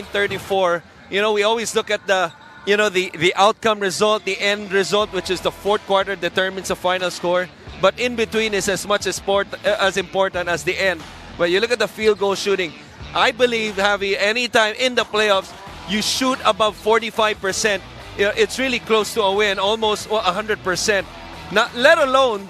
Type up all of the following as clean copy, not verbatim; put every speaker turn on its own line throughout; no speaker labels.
34, we always look at the outcome result, the end result, which is the fourth quarter determines the final score. But in between is as much as important as the end. When you look at the field goal shooting, I believe, Javi, anytime in the playoffs, you shoot above 45%, it's really close to a win, almost 100%. Not, let alone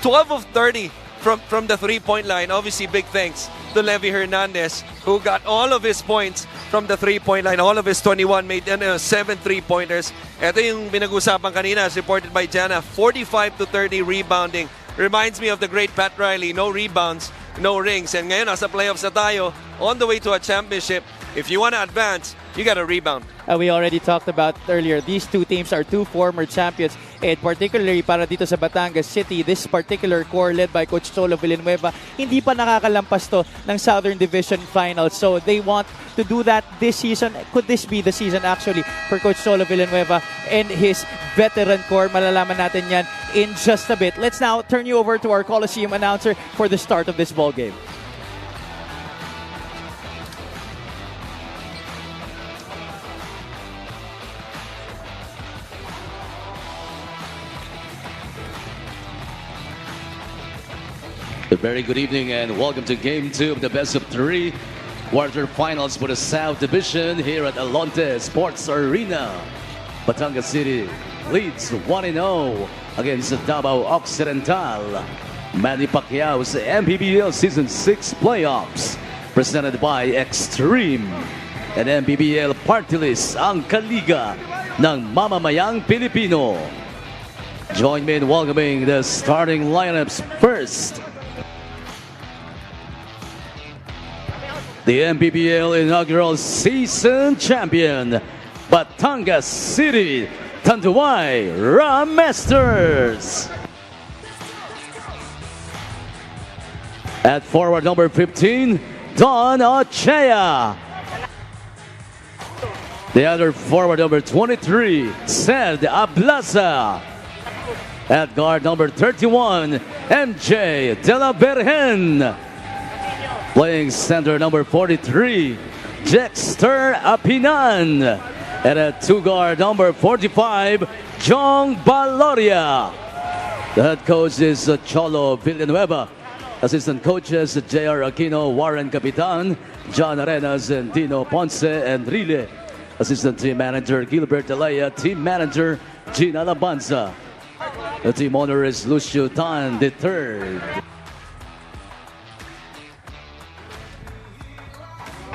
12 of 30 from the three-point line. Obviously, big thanks to Levy Hernandez, who got all of his points from the three-point line. All of his 21 made 7 three-pointers. Ito yung pinag-usapan kanina, as reported by Jana, 45 to 30 rebounding. Reminds me of the great Pat Riley, no rebounds, no rings. And ngayon, nasa playoffs na tayo, on the way to a championship. If you want to advance, you got to rebound.
We already talked about earlier, these two teams are two former champions. And particularly para dito sa Batangas City, this particular core led by Coach Cholo Villanueva, hindi pa nakakalampas to ng Southern Division Finals. So they want to do that this season. Could this be the season actually for Coach Cholo Villanueva and his veteran core? Malalaman natin yan in just a bit. Let's now turn you over to our Coliseum announcer for the start of this ball game.
A very good evening and welcome to Game 2 of the Best of 3 quarterfinals for the South Division here at Alonte Sports Arena. Batangas City leads 1-0 against Davao Occidental. Manny Pacquiao's MPBL Season 6 playoffs presented by Extreme. And MPBL Party List ang kaliga ng mamamayang Pilipino. Join me in welcoming the starting lineups first. The MPBL inaugural season champion, Batangas City, Tanduay Ramesters. At forward number 15, Don Ochea. The other forward number 23, Sed Ablaza. At guard number 31, MJ De La Virgen. Playing center number 43, Dexter Apinan. And at two guard number 45, Jong Baloria. The head coach is Cholo Villanueva. Assistant coaches J.R. Aquino, Warren Capitan, John Arenas, and Dino Ponce Enrile. Assistant team manager Gilbert Alaya. Team manager Gina Labanza. The team owner is Lucio Tan III.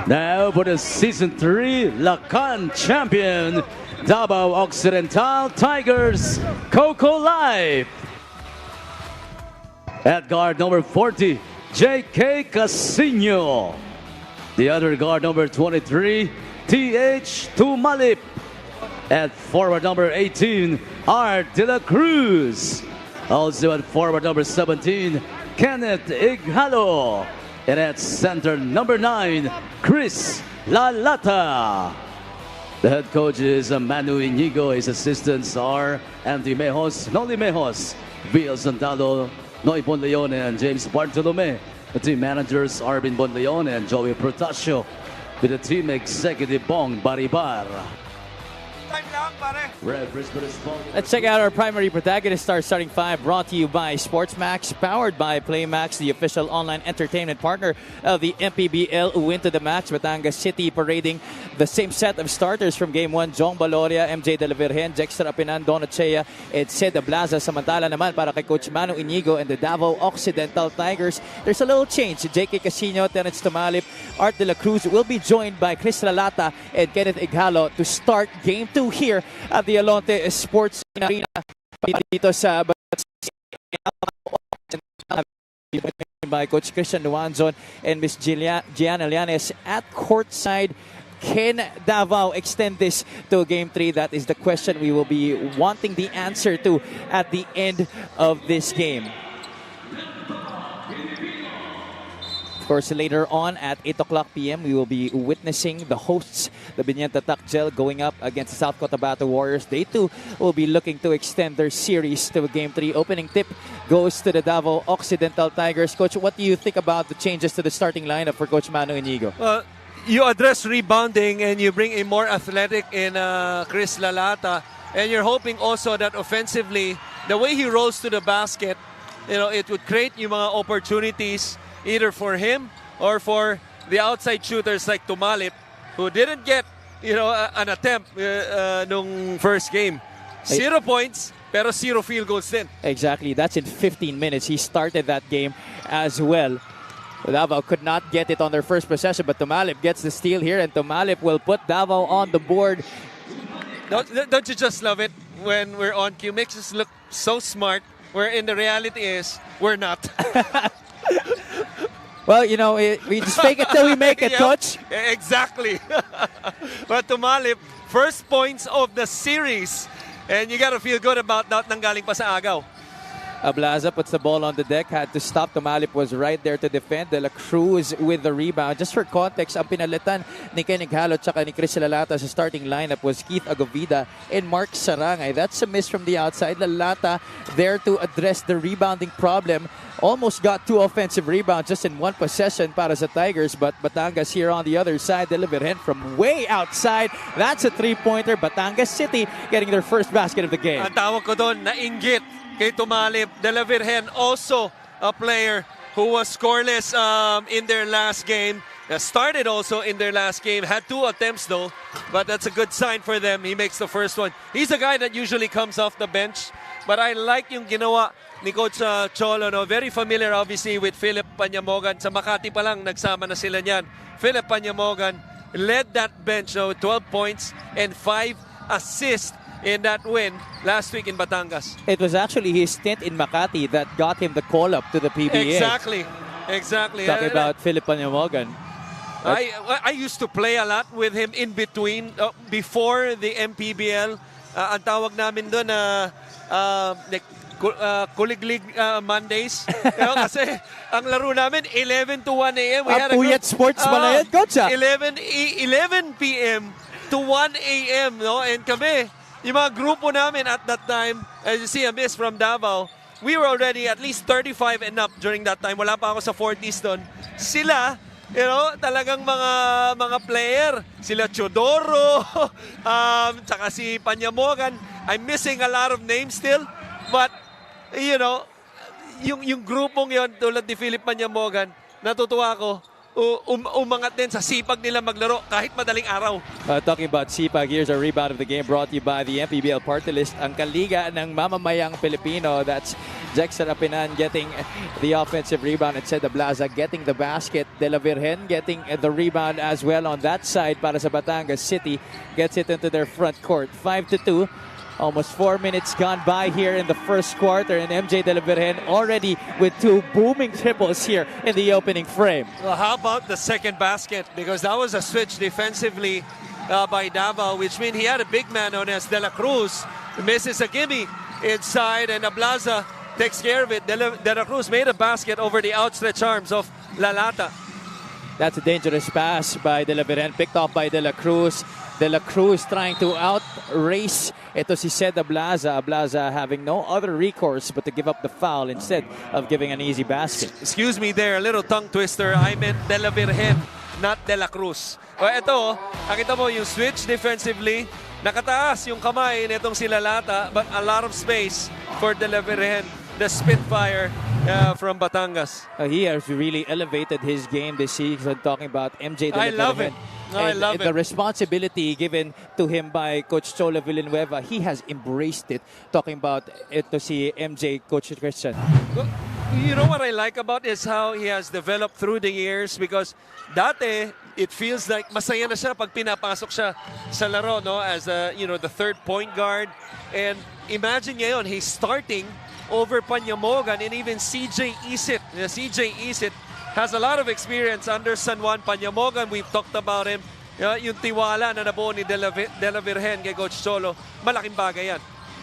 Now for the Season 3 Lacan champion, Davao Occidental Tigers, Coco Life. At guard number 40, J.K. Casino. The other guard number 23, T.H. Tumalip. At forward number 18, Art De La Cruz. Also at forward number 17, Kenneth Ighalo. And at center number 9, Chris Lalata. The head coach is Manu Inigo. His assistants are Andy Mejos, Noli Mejos, Bill Santalo, Noy Bonleon, and James Bartolome. The team managers Arvin Bonleon and Joey Protasio. With the team executive Bong Baribar.
Let's check out our primary protagonist, our starting five, brought to you by SportsMax, powered by PlayMax, the official online entertainment partner of the MPBL, who went to the match. Batangas City parading the same set of starters from Game 1, Jong Baloria, MJ De La Virgen, Dexter Apinan, Don Ochea, and Sed Ablaza. Samantala naman para kay Coach Manu Inigo and the Davao Occidental Tigers, there's a little change. J.K. Casino, Terence Tumalip, Art De La Cruz will be joined by Chris Lalata and Kenneth Ighalo to start Game 2 here at the Alonte Sports Arena dito sa by Coach Christian Luanzon and Miss Gianna Llanes at courtside. Can Davao extend this to Game 3? That is the question we will be wanting the answer to at the end of this game. Of course, later on at 8 o'clock p.m., we will be witnessing the hosts, the Binyenta Takjel, going up against the South Cotabato Warriors. They too will be looking to extend their series to Game 3. Opening tip goes to the Davao Occidental Tigers. Coach, what do you think about the changes to the starting lineup for Coach Manu Inigo?
Well, you address rebounding and you bring a more athletic in Chris Lalata, and you're hoping also that offensively, the way he rolls to the basket, it would create yung mga opportunities either for him or for the outside shooters like Tumalip, who didn't get an attempt nung first game. 0 points, pero 0 field goals din.
Exactly. That's in 15 minutes. He started that game as well. Davao could not get it on their first possession, but Tumalip gets the steal here, and Tumalip will put Davao on the board.
Don't you just love it when we're on cue? Makes us look so smart, wherein the reality is we're not.
Well, we just fake it till we make it,
Yep,
Coach.
Exactly. But Tumalip, first points of the series. And you got to feel good about that nanggaling pa sa agaw.
Ablaza puts the ball on the deck, had to stop. Tumalip was right there to defend. De La Cruz with the rebound. Just for context, ang pinalitan ni Kenny Gallo at ni Chris Lalata sa starting lineup was Keith Agovida and Mark Sarangay. That's a miss from the outside. Lalata there to address the rebounding problem. Almost got 2 offensive rebounds just in 1 possession para sa Tigers, but Batangas here on the other side, delivering from way outside. That's a 3-pointer. Batangas City getting their first basket of the game.
Ang tawag ko doon, nainggit kay Tumalip. De La Virgen, also a player who was scoreless in their last game. Started also in their last game. Had 2 attempts though, but that's a good sign for them. He makes the first one. He's a guy that usually comes off the bench, but I like yung ginawa ni Coach Cholo. No? Very familiar obviously with Philip Panyamogan. Sa Makati pa lang, nagsama na sila niyan. Philip Panyamogan led that bench, 12 points and 5 assists in that win last week in Batangas.
It was actually his stint in Makati that got him the call-up to the PBA.
Exactly.
Talking about Philip Panyamogan.
I used to play a lot with him in between, before the MPBL. Ang tawag namin doon na Kuliglig Mondays. Kasi ang laro namin 11 to 1 a.m.
Puyat sports ba na yan, Coach?
11 p.m. to 1 a.m. No? And kami, yung mga grupo namin at that time, as you see a miss from Davao, we were already at least 35 and up during that time. Wala pa ako sa 40s doon. Sila, talagang mga player. Sila Chodoro, tsaka si Panyamogan. I'm missing a lot of names still. But, yung grupong yon tulad ni Philip Panyamogan, natutuwa ko. Umangat din sa sipag nila maglaro kahit madaling araw.
Talking about sipag, here's a rebound of the game brought to you by the MPBL party list. Ang kaliga ng mamamayang Pilipino, that's Jack Sarapinan getting the offensive rebound and Ceda Blaza getting the basket. De La Virgen getting the rebound as well on that side para sa Batangas City. Gets it into their front court. 5-2. Almost 4 minutes gone by here in the first quarter, and MJ De La Virgen already with 2 booming triples here in the opening frame.
Well, how about the second basket? Because that was a switch defensively by Davao, which means he had a big man known as De La Cruz. Misses a gimme inside, and Ablaza takes care of it. De La Cruz made a basket over the outstretched arms of Lalata.
That's a dangerous pass by De La Virgen, picked off by De La Cruz. De La Cruz trying to out-race ito si Ceda Blaza. Blaza having no other recourse but to give up the foul instead of giving an easy basket.
Excuse me there, a little tongue twister. I meant De La Virgen, not De La Cruz. O ito, nakita mo yung switch defensively. Nakataas yung kamay nitong si Lalata, but a lot of space for De La Virgen, the Spitfire from Batangas.
He has really elevated his game this season, talking about MJ De La Virgen.
I love it. I love
the
it.
responsibility given to him by Coach Cholo Villanueva, he has embraced it. Talking about ito si MJ, Coach Christian.
Well, you know what I like about is how he has developed through the years, because dati it feels like masaya na siya pag pinapasok siya sa laro, no, as the third point guard, and imagine ngayon he's starting over Panyamogan and even CJ Isit. CJ Isit has a lot of experience under San Juan. Panyamogan, we've talked about him. Yung tiwala na nabuo ni De La Virgen kay Coach Cholo, malaking bagay yan.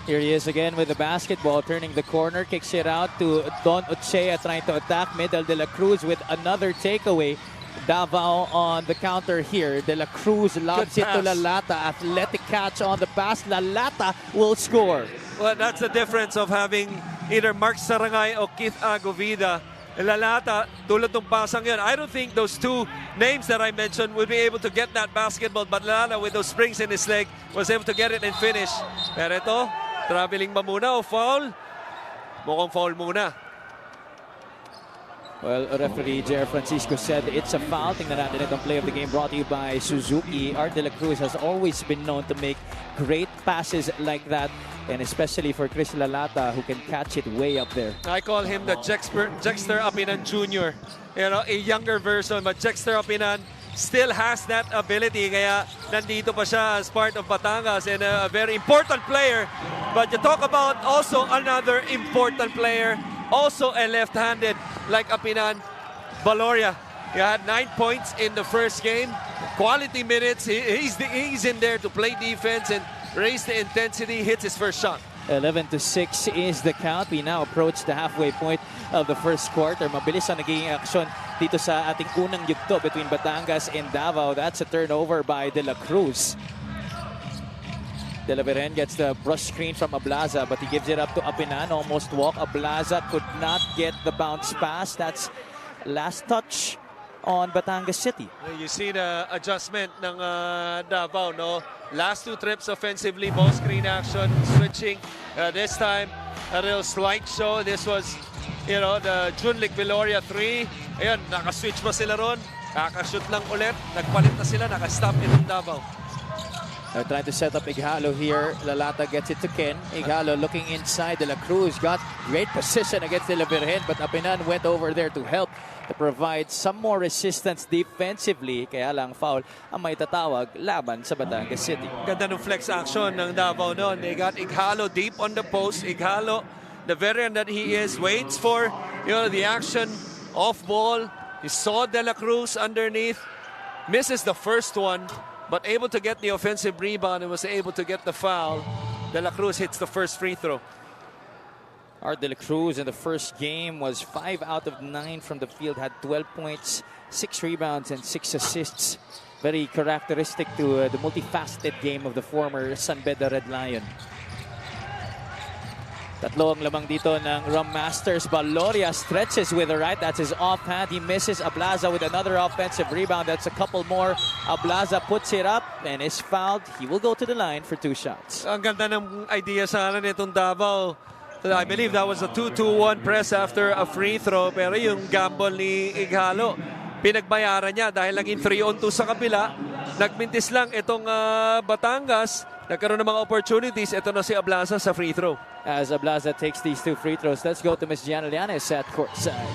Here he is again with the basketball, turning the corner, kicks it out to Don Ochea trying to attack middle. De La Cruz with another takeaway. Davao on the counter here. De La Cruz lobs it to Lalata. Athletic catch on the pass. Lalata will score.
Well, that's the difference of having either Mark Sarangay or Keith Agovida Lalata, tulad ng pasang yun. I don't think those two names that I mentioned would be able to get that basketball, but Lalata with those springs in his leg was able to get it and finish. Pero ito, traveling ba muna o foul? Mukhang foul muna.
Well, referee Jer Francisco said it's a foul. Tingnan natin itong play of the game brought to you by Suzuki. Art de la Cruz has always been known to make great passes like that, and especially for Chris Lalata, who can catch it way up there.
I call him the Jexter Apinan Jr. You know, a younger version, but Jexter Apinan still has that ability. Kaya nandito pa siya as part of Batangas and a very important player. But you talk about also another important player, also a left-handed like Apinan, Valoria. He had 9 points in the first game. Quality minutes. He's in there to play defense and raise the intensity. Hits his first shot.
11-6 is the count. We now approach the halfway point of the first quarter. Mabilis ang naging aksyon dito sa ating unang yugto between Batangas and Davao. That's a turnover by De La Cruz. De La Virgen gets the brush screen from Ablaza, but he gives it up to Apinan. Almost walk. Ablaza could not get the bounce pass. That's last touch on Batangas City.
You see the adjustment ng Davao, no? Last two trips offensively, ball screen action, switching. This time, a real slight show. This was, you know, the Junlik Viloria 3. Ayun, naka-switch ba sila ron? Nakaka-shoot lang ulit. Nagpalit na sila, naka-stop itong Davao.
They're trying to set up Ighalo here. Lalata gets it to Ken. Ighalo looking inside. De La Cruz got great position against De La Virgen, but Apinan went over there to help to provide some more resistance defensively. Kaya lang foul ang may tatawag laban sa Batangas City.
Ganda ng flex action ng Davao noon. They got Ighalo deep on the post. Ighalo, the veteran that he is, waits for, you know, the action off ball. He saw De La Cruz underneath, misses the first one, but able to get the offensive rebound and was able to get the foul. De La Cruz hits the first free throw.
Art De La Cruz in the first game was 5 out of 9 from the field, had 12 points, 6 rebounds, and 6 assists. Very characteristic to the multifaceted game of the former San Beda Red Lion. Tatlo ang lamang dito ng Rum Masters. Valoria stretches with the right. That's his offhand. He misses. Ablaza with another offensive rebound. That's a couple more. Ablaza puts it up and is fouled. He will go to the line for 2 shots.
Ang ganda ng idea sana nitong Davao. I believe that was a 2-2-1 press after a free throw. Pero yung gamble ni Ighalo, pinagbayaran niya dahil naging 3-on-2 sa kabila. Nagmintis lang itong Batangas. Nagkaroon ng mga opportunities. Ito na si Ablaza sa free throw.
As Ablaza takes these 2 free throws, let's go to Ms. Gianna Llanes at courtside.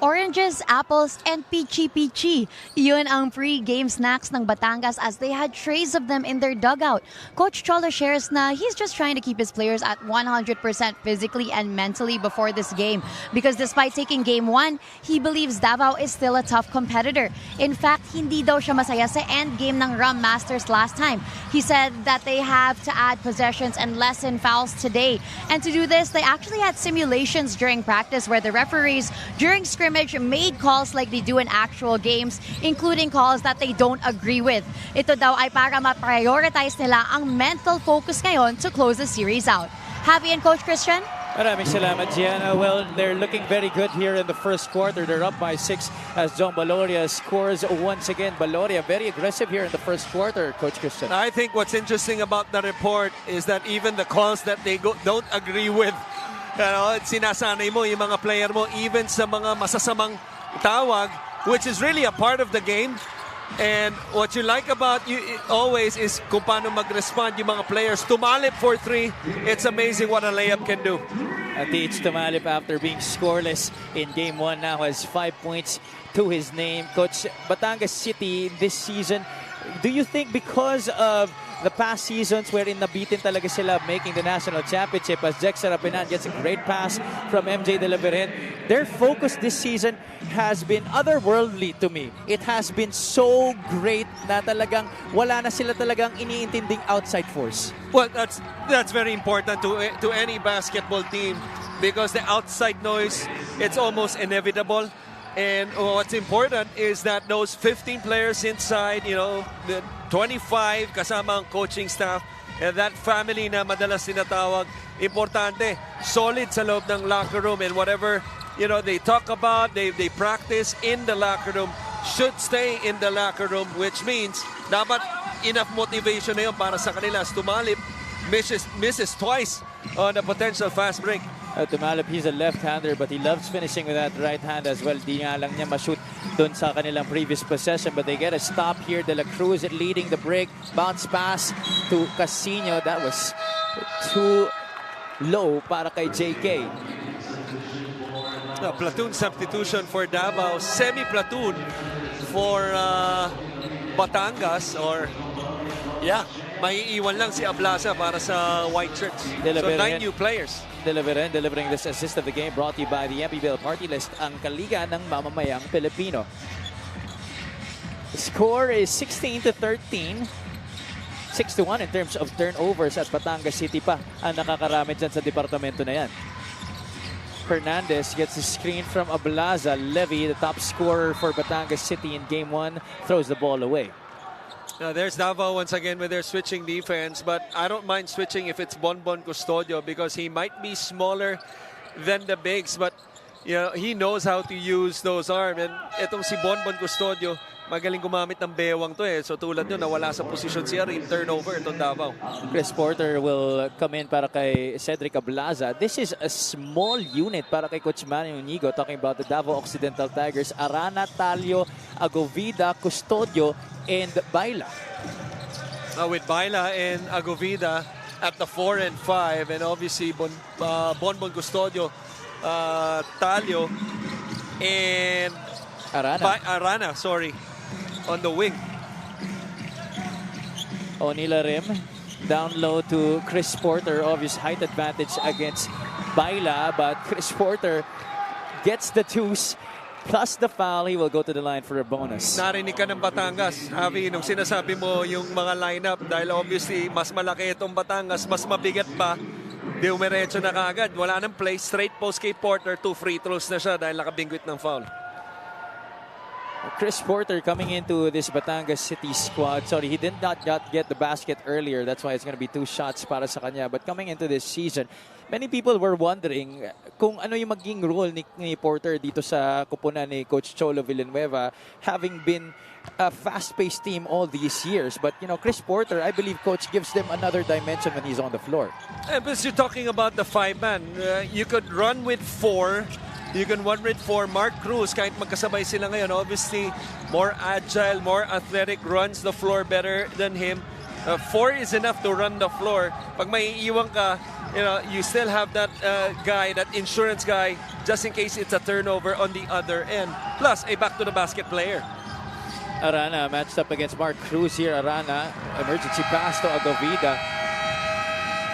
Oranges, apples, and peachy-peachy. Yun ang pre-game snacks ng Batangas as they had trays of them in their dugout. Coach Cholo shares na he's just trying to keep his players at 100% physically and mentally before this game. Because despite taking game 1, he believes Davao is still a tough competitor. In fact, hindi daw siya masaya sa end game ng Rum Masters last time. He said that they have to add possessions and lessen fouls today. And to do this, they actually had simulations during practice where the referees, during scrimmage, made calls like they do in actual games, including calls that they don't agree with. Ito daw ay para ma-prioritize nila ang mental focus ngayon to close the series out. Happy and Coach Christian?
Maraming salamat, Gianna. Well, they're looking very good here in the first quarter. They're up by 6 as John Baloria scores once again. Baloria very aggressive here in the first quarter, Coach Christian.
I think what's interesting about the report is that even the calls that they don't agree with, sinasanay mo yung mga player mo even sa mga masasamang tawag, which is really a part of the game. And what you like about you always is kung paano mag-respond yung mga players. Tumalip for 3. It's amazing what a layup can do.
Atich Tumalip, after being scoreless in game 1, now has 5 points to his name. Coach, Batangas City this season, do you think because of the past seasons wherein nabitin talaga sila making the national championship, as Jexer Apinan gets a great pass from MJ De La Virgen, their focus this season has been otherworldly to me. It has been so great na talagang wala na sila talagang iniintinding outside force.
Well, that's very important to any basketball team because the outside noise, it's almost inevitable. And what's important is that those 15 players inside, you know, the 25 kasama ang coaching staff, And that family na madalas tinatawag, importante, solid sa loob ng locker room, and whatever they talk about, they practice in the locker room, should stay in the locker room, which means dapat enough motivation na yun para sa kanila. Tumalip, misses twice on a potential fast break.
Tumalip, he's a left-hander but he loves finishing with that right hand as well. Di nga lang niya ma-shoot dun sa kanilang previous possession, but they get a stop here. De La Cruz leading the break. Bounce pass to Casino. That was too low para kay JK.
A platoon substitution for Davao. Semi-platoon for Batangas, or maiiwan lang si Ablasa para sa white shirts. So 9 new players.
Delivering this assist of the game, brought to you by the MPBL Party List, ang kaliga ng mamamayang Pilipino. The score is 16-13. 6-1 in terms of turnovers at Batangas City pa ang nakakarami dyan sa departamento na yan. Hernandez gets a screen from Ablaza. Levy, the top scorer for Batangas City in Game 1, throws the ball away.
Now there's Davao once again with their switching defense, but I don't mind switching if it's Bonbon Custodio because he might be smaller than the bigs, but he knows how to use those arms. And itong si Bonbon Custodio, magaling gumamit ng bewang to eh. So tulad nyo, nawala sa posisyon siya rin, turnover itong Davao.
Chris Porter will come in para kay Cedric Ablaza. This is a small unit para kay Coach Manny Unigo, talking about the Davao Occidental Tigers. Arana, Talio, Agovida, Custodio, and Baila.
With Baila and Agovida at the 4 and 5, and obviously Bonbon Custodio, Talio, and Arana, on the wing.
Onila Rim, down low to Chris Porter. Obvious height advantage against Baila, but Chris Porter gets the twos. Plus the foul, he will go to the line for a bonus.
Narinig ka ng Batangas, Javi, nung sinasabi mo yung mga lineup, dahil obviously mas malaki itong Batangas, mas mabigat pa, di umiretso na kaagad. Wala nang play, straight post kay Porter, 2 free throws na siya dahil nakabingwit ng foul.
Chris Porter coming into this Batangas City squad. Sorry, he did not get the basket earlier. That's why it's going to be 2 shots para sa kanya. But coming into this season, many people were wondering kung ano yung maging role ni Porter dito sa kupunan ni Coach Cholo Villanueva, having been a fast-paced team all these years. But, Chris Porter, I believe Coach gives them another dimension when he's on the floor.
Because you're talking about the 5-man. You could run with 4. You can run with 4. Mark Cruz, kahit magkasabay sila ngayon, obviously more agile, more athletic, runs the floor better than him. 4 is enough to run the floor. Pag may iiwan ka, you still have that guy, that insurance guy, just in case it's a turnover on the other end. Plus, a back-to-the-basket player.
Arana matched up against Mark Cruz here. Arana, emergency pass to Agovida.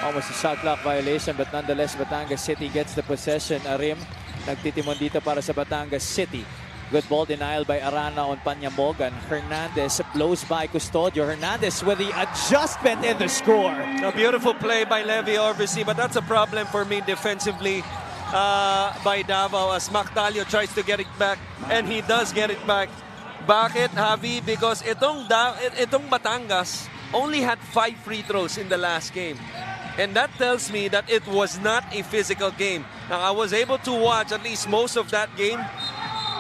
Almost a shot clock violation, but nonetheless, Batangas City gets the possession. Arim, nagtitimon dito para sa Batangas City. Good ball denial by Arana on Panyamogan. Hernandez blows by Custodio. Hernandez with the adjustment in the score.
A beautiful play by Levy, obviously, but that's a problem for me defensively by Davao as Mactalio tries to get it back, and he does get it back. Bakit, Javi? Because itong Batangas only had 5 free throws in the last game. And that tells me that it was not a physical game. Now, I was able to watch at least most of that game,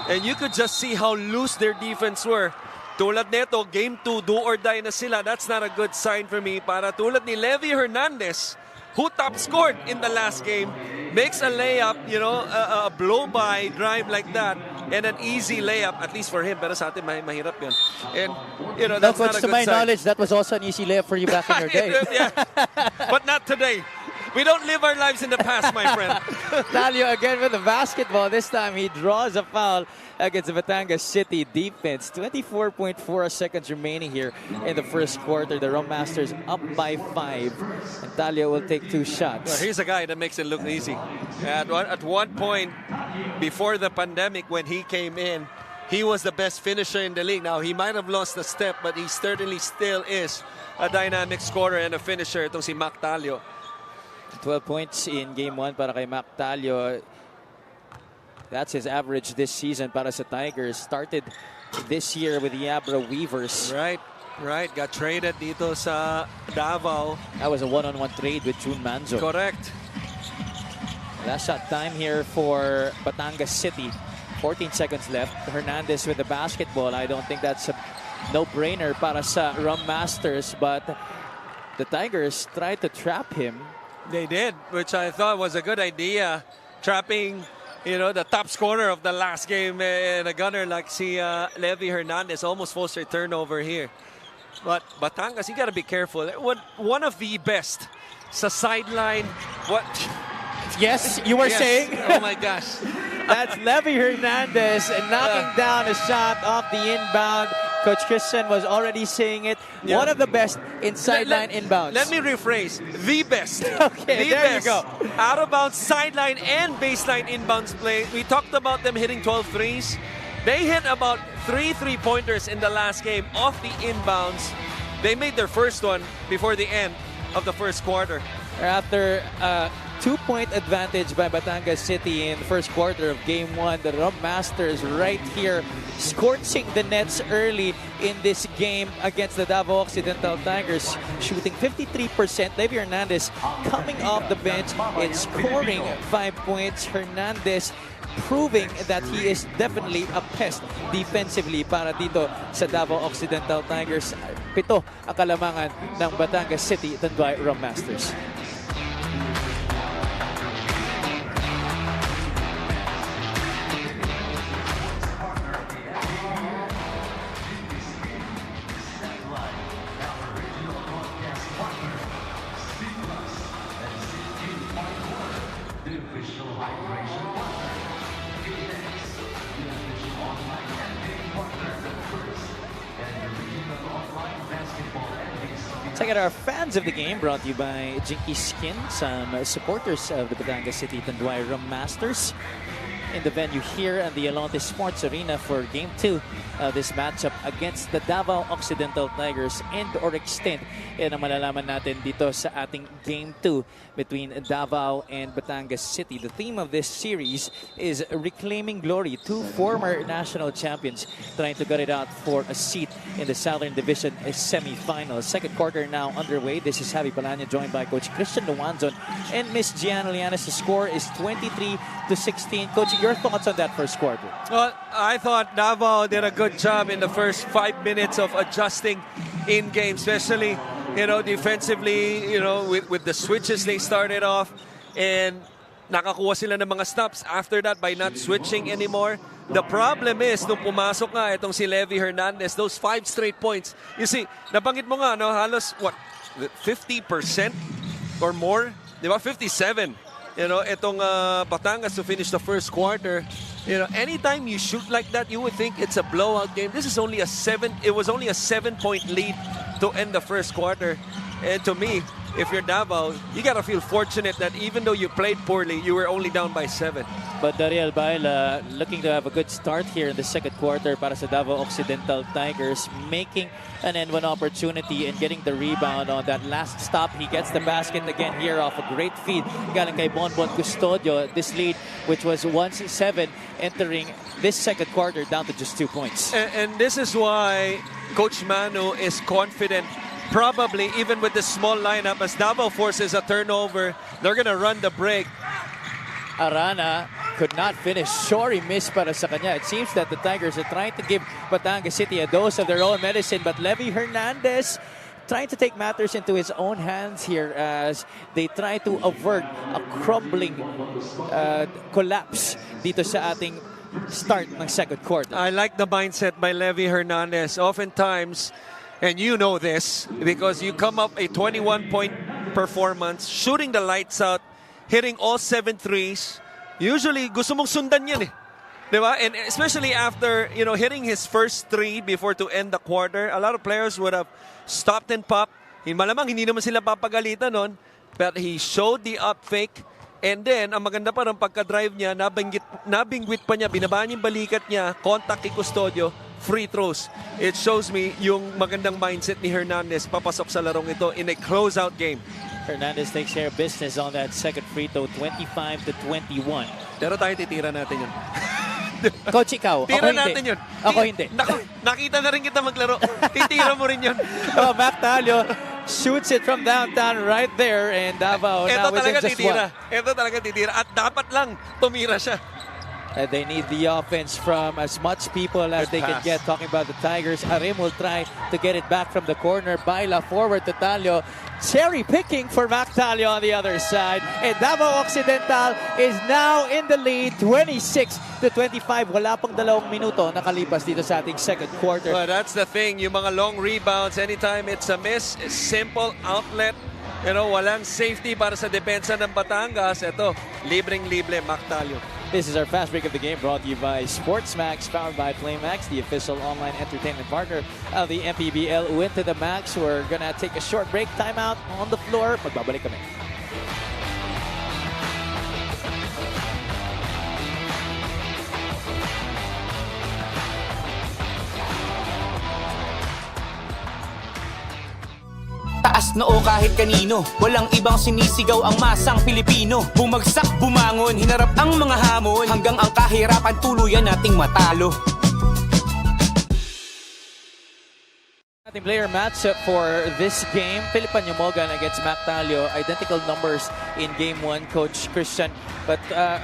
and you could just see how loose their defense were. Tulad neto, game 2, do or die na sila. That's not a good sign for me. Para tulad ni Levy Hernandez, who top scored in the last game, makes a layup, a blow-by drive like that, and an easy layup, at least for him. Pero sa atin, mahirap yun. And, that's not a good sign.
To my knowledge, that was also an easy layup for you back in your day.
Yeah, but not today. We don't live our lives in the past, my friend.
Talio again with the basketball. This time he draws a foul against the Batangas City defense. 24.4 seconds remaining here in the first quarter. The Rum Masters up by 5. And Talio will take 2 shots.
Well, here's a guy that makes it look easy. At one point before the pandemic, when he came in, he was the best finisher in the league. Now, he might have lost a step, but he certainly still is a dynamic scorer and a finisher. Itong si Mac Talio.
12 points in Game 1 para kay Mac Talio. That's his average this season para sa Tigers. Started this year with the Abra Weavers.
Right. Right, got traded dito sa Davao.
That was a one-on-one trade with June Manzo.
Correct.
Last shot time here for Batangas City. 14 seconds left. Hernandez with the basketball. I don't think that's a no-brainer para sa Rum Masters, but the Tigers tried to trap him.
They did, which I thought was a good idea. Trapping, the top scorer of the last game and a gunner like Levy Hernandez almost forced a turnover here. But Batangas, you got to be careful. One of the best sa sideline. What?
Yes, you were saying.
Oh my gosh.
That's Levy Hernandez knocking down a shot off the inbound. Coach Christian was already saying it.
Yeah.
One of the best in sideline inbounds.
Let me rephrase. The best.
Okay,
the
there
best.
you go.
Out of bounds, sideline, and baseline inbounds play. We talked about them hitting 12 threes. They hit about 3 3-pointers in the last game off the inbounds. They made their first one before the end of the first quarter.
After a 2-point advantage by Batangas City in the first quarter of Game 1, the Rum Masters right here scorching the nets early in this game against the Davao Occidental Tigers, shooting 53%. Levy Hernandez coming off the bench and scoring 5 points. Hernandez proving that he is definitely a pest defensively para dito sa Davao Occidental Tigers. 7 ang kalamangan ng Batangas City Tanduay Rum Masters. Check out our fans of the game, brought to you by Jinky Skin, some supporters of the Batangas City Tanduay Rum Masters in the venue here at the Alonte Sports Arena for Game 2 of this matchup against the Davao Occidental Tigers. End or extent, yan ang malalaman natin dito sa ating Game 2 between Davao and Batangas City. The theme of this series is reclaiming glory. 2 former national champions trying to get it out for a seat in the Southern Division semifinals. Second quarter now underway. This is Javi Palanya joined by Coach Christian Luanzon and Miss Gianna Lianes. The score is 23-16. Coach, your thoughts on that first quarter?
Well, I thought Davao did a good job in the first 5 minutes of adjusting in game, especially, defensively, with the switches they started off, and nakakuha sila ng mga stops after that by not switching anymore. The problem is, nung pumasok nga itong si Levy Hernandez, those 5 straight points. You see, nabanggit mo nga, halos, 50% or more? Di ba? 57. Itong Batangas to finish the first quarter. Anytime you shoot like that, you would think it's a blowout game. This is only it was only a 7-point lead to end the first quarter. And to me, if you're Davao, you gotta feel fortunate that even though you played poorly, you were only down by 7.
But Dariel Baila looking to have a good start here in the second quarter para sa Davao Occidental Tigers, making an N1 opportunity and getting the rebound on that last stop. He gets the basket again here off a great feed galing kay Bonbon Custodio. This lead, which was 1-7, entering this second quarter down to just 2 points.
And this is why Coach Manu is confident, probably even with the small lineup, as Davao forces a turnover, they're gonna run the break.
Arana could not finish. Sorry miss para sa kanya. It seems that the Tigers are trying to give Batangas City a dose of their own medicine, but Levy Hernandez trying to take matters into his own hands here as they try to avert a crumbling collapse dito sa ating start ng second quarter.
I like the mindset by Levy Hernandez. Oftentimes, and you know this, because you come up a 21-point performance, shooting the lights out, hitting all 7 threes. Usually, gusto mong sundan yan eh. Diba? And especially after, hitting his first 3 before to end the quarter, a lot of players would have stopped and popped. Malamang hindi naman sila papagalitan nun, but he showed the up fake. And then, ang maganda pa ng pagka-drive niya, nabingwit pa niya, binabaan yung balikat niya, contact kay Custodio, free throws. It shows me yung magandang mindset ni Hernandez papasok sa larong ito in a closeout game.
Hernandez takes care of business on that second free throw, 25-21.
Pero tayo titira natin yun.
Coach, ikaw.
Tira
Ako
natin
hindi.
yun.
Ako hindi.
Naku, nakita na rin kita maglaro. Titira mo rin yun.
Oh, Mac Talio shoots it from downtown right there, and Davao
Ito
now within
talaga
just
titira.
one.
Ito talaga titira. At dapat lang tumira siya.
They need the offense from as much people as
Good
they can
pass.
get. Talking about the Tigers, Harim will try to get it back from the corner. Baila forward to Talio. Cherry picking for Mac Talio on the other side. And Davao Occidental is now in the lead, 26-25. Wala pang 2 minuto nakalipas dito sa ating second quarter.
Well, that's the thing. Yung mga long rebounds, anytime it's a miss, simple outlet. Walang safety para sa depensa ng Batangas. Ito, libreng-libre, Mac Talio.
This is our fast break of the game, brought to you by SportsMax, powered by PlayMax, the official online entertainment partner of the MPBL. Win to the max. We're gonna take a short break, timeout on the floor. Magbabalik kami.
Taas noo kahit kanino, walang ibang sinisigaw ang masang Pilipino. Bumagsak, bumangon, hinarap ang mga hamon, hanggang ang kahirapan tuluyan nating matalo.
Ating player matchup for this game, Philipan Yamogan against Mac Talio. Identical numbers in game 1, Coach Christian. But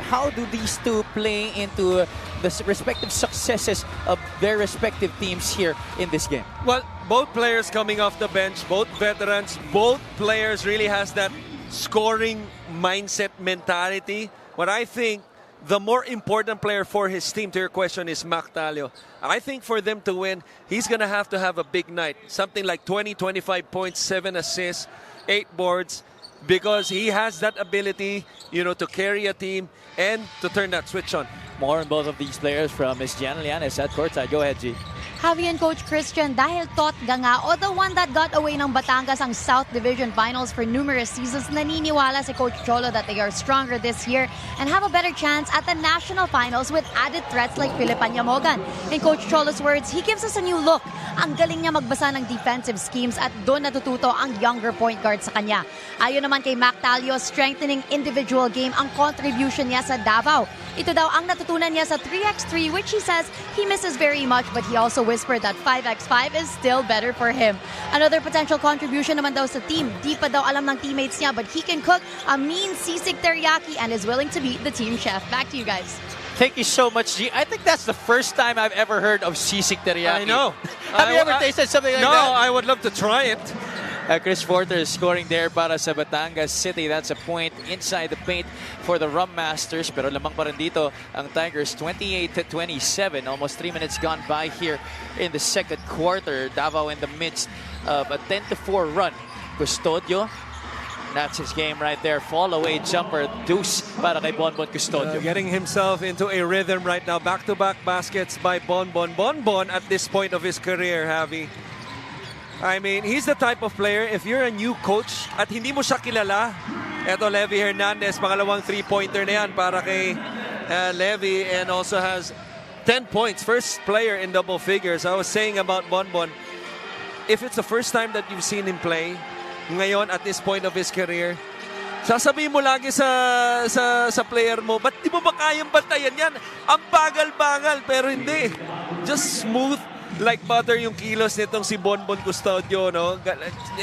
how do these two play into the respective successes of their respective teams here in this game?
Well, both players coming off the bench, both veterans, both players really has that scoring mindset mentality. What I think the more important player for his team, to your question, is Mac Talio. I think for them to win, he's going to have a big night. Something like 20, 25 points, 7 assists, 8 boards, because he has that ability, to carry a team and to turn that switch on.
More on both of these players from Ms. Gianna Llanes at courtside. Go ahead, G.
Javi and Coach Christian, dahil Totga nga o the one that got away ng Batangas ang South Division Finals for numerous seasons, naniniwala si Coach Cholo that they are stronger this year and have a better chance at the national finals with added threats like Philipan Yamogan. In Coach Cholo's words, he gives us a new look. Ang galing niya magbasa ng defensive schemes at doon natututo ang younger point guard sa kanya. Ayon naman kay Mac Talio, strengthening individual game ang contribution niya sa Davao. Ito daw ang natutunan niya sa 3x3, which he says he misses very much, but he also whispered that 5x5 is still better for him. Another potential contribution naman daw sa team. Di pa daw alam ng teammates niya, but he can cook a mean sisig teriyaki and is willing to be the team chef. Back to you guys.
Thank you so much, G. I think that's the first time I've ever heard of sisig teriyaki.
I know.
Have you ever tasted something like
no,
that?
No, I would love to try it.
Chris Porter scoring there para sa Batangas City. That's a point inside the paint for the Rum Masters. Pero lamang pa rin dito ang Tigers 28-27. Almost 3 minutes gone by here in the second quarter. Davao in the midst of a 10-4 run. Custodio, that's his game right there. Fall away jumper, deuce para kay Bonbon Custodio.
Getting himself into a rhythm right now. Back-to-back baskets by Bonbon. Bonbon at this point of his career, Javi. I mean, he's the type of player, if you're a new coach at hindi mo siya kilala, eto Levy Hernandez, pangalawang three-pointer na yan para kay Levy, and also has 10 points. First player in double figures. I was saying about Bonbon, if it's the first time that you've seen him play, ngayon at this point of his career, sasabihin mo lagi sa player mo, ba't di mo ba kayang bantayan yan? Ang bagal-bagal, pero hindi. Just smooth like butter yung kilos nitong si Bonbon Custodio, no?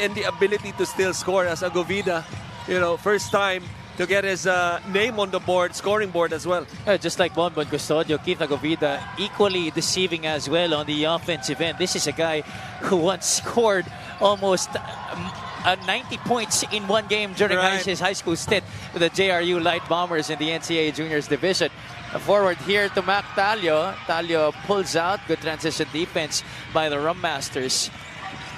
And the ability to still score as Agovida, first time to get his name on the board, scoring board as well.
Just like Bonbon Custodio, Keith Agovida equally deceiving as well on the offensive end. This is a guy who once scored almost 90 points in one game during his high school stint with the JRU Light Bombers in the NCAA Juniors Division. Forward here to Mac Talio. Talio pulls out. Good transition defense by the Rum Masters.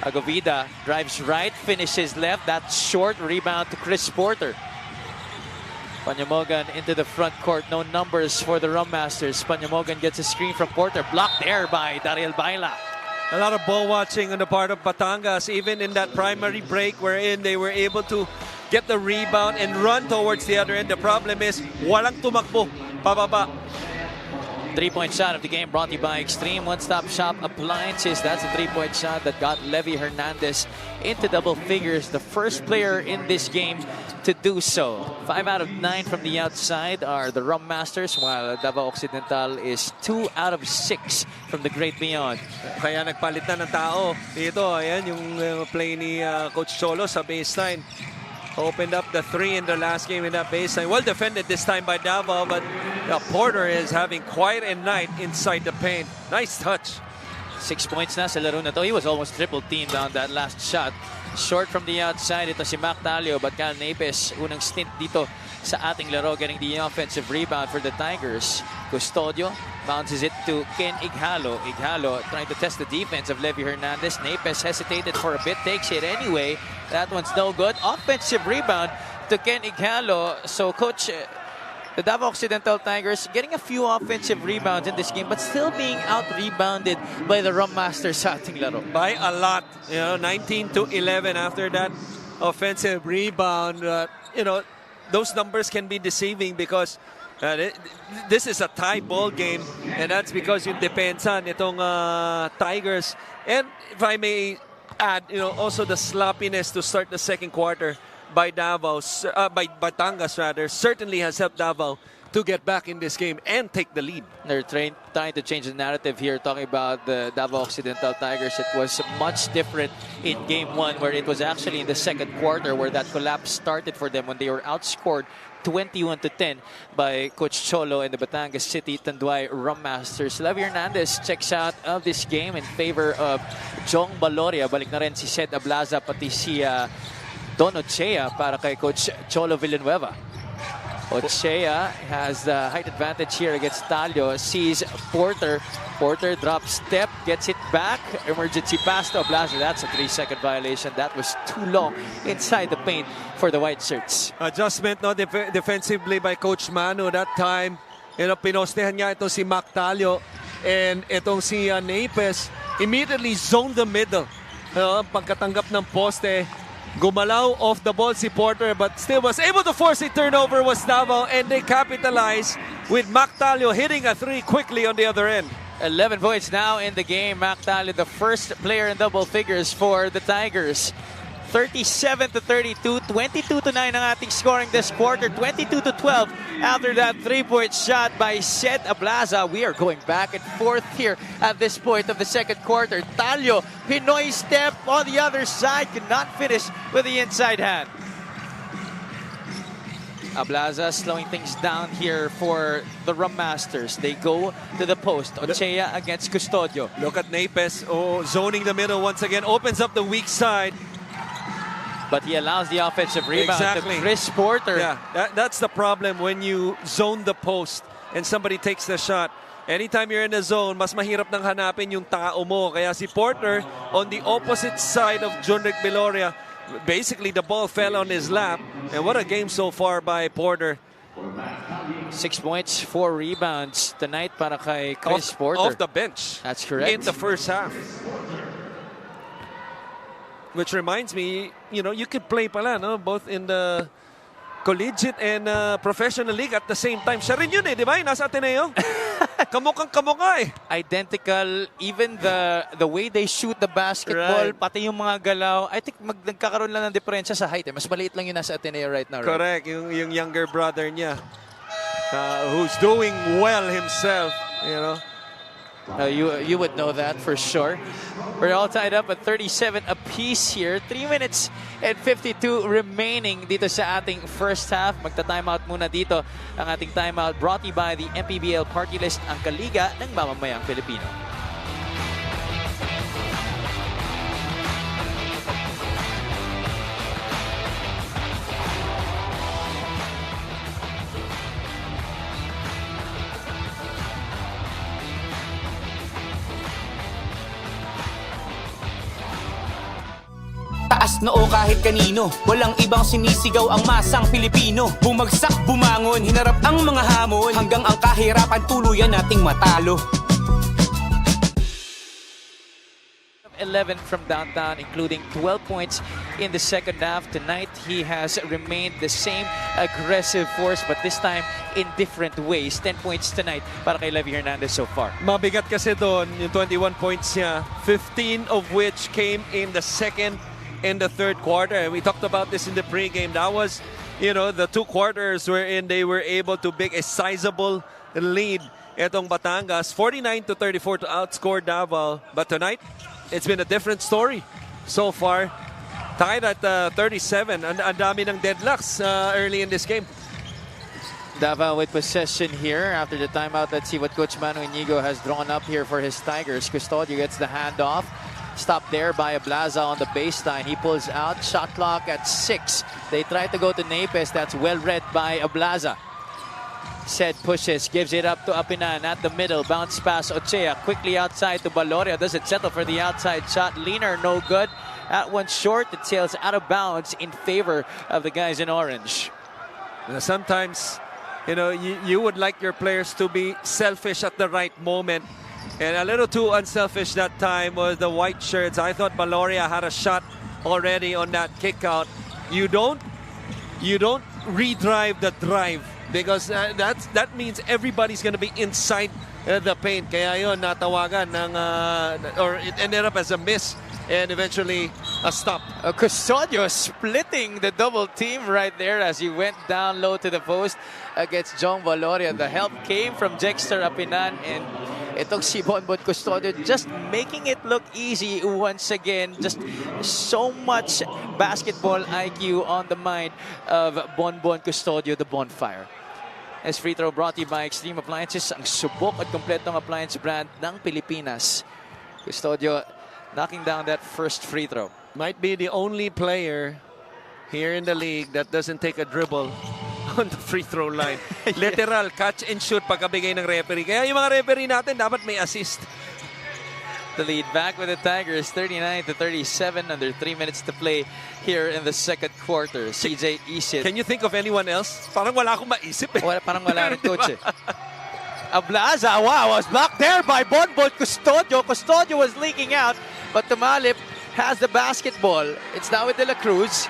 Agovida drives right, finishes left. That's short. Rebound to Chris Porter. Panyamogan into the front court. No numbers for the Rum Masters. Panyamogan gets a screen from Porter. Blocked there by Daryl Baila.
A lot of ball watching on the part of Batangas, even in that primary break wherein they were able to get the rebound and run towards the other end. The problem is, walang tumakbo pababa.
Three-point shot of the game brought to you by Extreme One-Stop Shop Appliances. That's a three-point shot that got Levy Hernandez into double figures. The first player in this game to do so. 5 out of 9 from the outside are the Rum Masters, while Davao Occidental is 2 out of 6 from the Great Beyond.
Kaya nagpalit na ng tao dito. Ayan yung play ni Coach Cholo sa baseline. Opened up the 3 in the last game in that baseline. Well defended this time by Davao, but Porter is having quite a night inside the paint. Nice touch.
6 points na sa laro na to. He was almost triple teamed on that last shot. Short from the outside, ito si Mac Talio, but Cal Napes, unang stint dito sa ating laro, getting the offensive rebound for the Tigers. Custodio bounces it to Ken Ighalo. Ighalo trying to test the defense of Levy Hernandez. Napes hesitated for a bit, takes it anyway. That one's no good. Offensive rebound to Ken Ighalo. So, Coach, the Davao Occidental Tigers getting a few offensive rebounds in this game, but still being out-rebounded by the Rum Masters sa ating laro.
By a lot. 19-11 after that offensive rebound. Those numbers can be deceiving because this is a tie ball game, and that's because yung depensa nitong Tigers. And if I may add, also the sloppiness to start the second quarter by by Batangas rather, certainly has helped Davao to get back in this game and take the lead.
They're trying to change the narrative here, talking about the Davao Occidental Tigers. It was much different in Game 1, where it was actually in the second quarter where that collapse started for them when they were outscored 21-10 by Coach Cholo and the Batangas City Tanduay Rum Masters. Levy Hernandez checks out of this game in favor of Jong Baloria. Balik na rin si Sed Ablaza, pati si Don Ochea para kay Coach Cholo Villanueva. Ochea has the height advantage here against Talio. Sees Porter. Porter drops step, gets it back. Emergency pass to Ablaza. That's a 3-second violation. That was too long inside the paint for the white shirts.
Adjustment defensively by Coach Manu that time. Pinostehan niya ito si Mac Talio, and itong si Napes immediately zoned the middle. Pagkatanggap ng poste, gumalaw off the ball si Porter, but still was able to force a turnover was Davao, and they capitalize with Mac Talio hitting a 3 quickly on the other end.
11 points now in the game. Mac Talio, the first player in double figures for the Tigers. 37-32, 22-9 ang ating scoring this quarter, 22-12 after that 3-point shot by Sed Ablaza. We are going back and forth here at this point of the second quarter. Talio, Pinoy step on the other side, could not finish with the inside hand. Ablaza slowing things down here for the Rum Masters. They go to the post. Ochea against Custodio.
Look at Napes, zoning the middle once again, opens up the weak side.
But he allows the offensive rebound to Chris Porter.
Yeah, that's the problem when you zone the post and somebody takes the shot. Anytime you're in the zone, mas mahirap nang hanapin yung tao mo. Kaya si Porter on the opposite side of Junric Biloria, basically the ball fell on his lap. And what a game so far by Porter.
6 points, 4 rebounds tonight para kay Chris Porter.
Off the bench.
That's correct.
In the first half. Which reminds me, you could play pala, no? Both in the collegiate and professional league at the same time. Siya rin yun di ba? Nasa Ateneo. Kamukha eh.
Identical, even the way they shoot the basketball,
Right.
pati yung mga galaw. I think nagkakaroon lang ng diferensya sa height. Mas maliit lang yun nasa Ateneo right now. Right?
Correct. Yung younger brother niya, who's doing well himself,
You would know that for sure. We're all tied up at 37 apiece here. 3 minutes and 52 remaining dito sa ating first half. Magta-timeout muna dito. Ang ating timeout brought to you by the MPBL Party List, ang kaliga ng mamamayang Pilipino.
Taas noo kahit kanino, walang ibang sinisigaw ang masang Pilipino. Bumagsak, bumangon, hinarap ang mga hamon, hanggang ang kahirapan tuluyan nating matalo.
11 from downtown, including 12 points in the second half. Tonight, he has remained the same aggressive force, but this time in different ways. 10 points tonight para kay Levy Hernandez so far.
Mabigat kasi doon yung 21 points niya, 15 of which came in the second and the third quarter. And we talked about this in the pregame. That was, the 2 quarters wherein they were able to make a sizable lead. Etong Batangas, 49-34 to outscore Davao. But tonight, it's been a different story so far. Tied at 37. Ang dami ng deadlocks early in this game.
Davao with possession here after the timeout. Let's see what Coach Manu Inigo has drawn up here for his Tigers. Custodio gets the handoff. Stopped there by Ablaza on the baseline. He pulls out. Shot clock at 6. They try to go to Napes. That's well read by Ablaza. Said pushes, gives it up to Apinan at the middle. Bounce pass, Ochea quickly outside to Baloria. Doesn't settle for the outside shot. Leaner, no good. That one short. It sails out of bounds in favor of the guys in orange.
Sometimes, you would like your players to be selfish at the right moment. And a little too unselfish that time was the white shirts. I thought Baloria had a shot already on that kick out. You don't redrive the drive. Because that means everybody's going to be inside the paint. Kaya yun, natawagan or it ended up as a miss and eventually a stop.
Custodio splitting the double team right there as he went down low to the post against John Valoria. The help came from Jexter Apinan and itong si Bonbon Custodio just making it look easy once again. Just so much basketball IQ on the mind of Bonbon Custodio, the Bonfire. As free throw brought to you by Extreme Appliances, ang subok at kompletong appliance brand ng Pilipinas. Custodio knocking down that first free throw.
Might be the only player here in the league that doesn't take a dribble on the free throw line. Literal catch and shoot pagkabigay ng referee. Kaya yung mga referee natin dapat may assist.
The lead back with the Tigers, 39-37, under 3 minutes to play here in the second quarter. CJ Isit.
Can you think of anyone else? Parang wala akong maisip eh.
Parang wala rin, coach eh. Ablaza, wow, was blocked there by Bonbon Custodio. Custodio was leaking out, but Tumalip has the basketball. It's now with De La Cruz.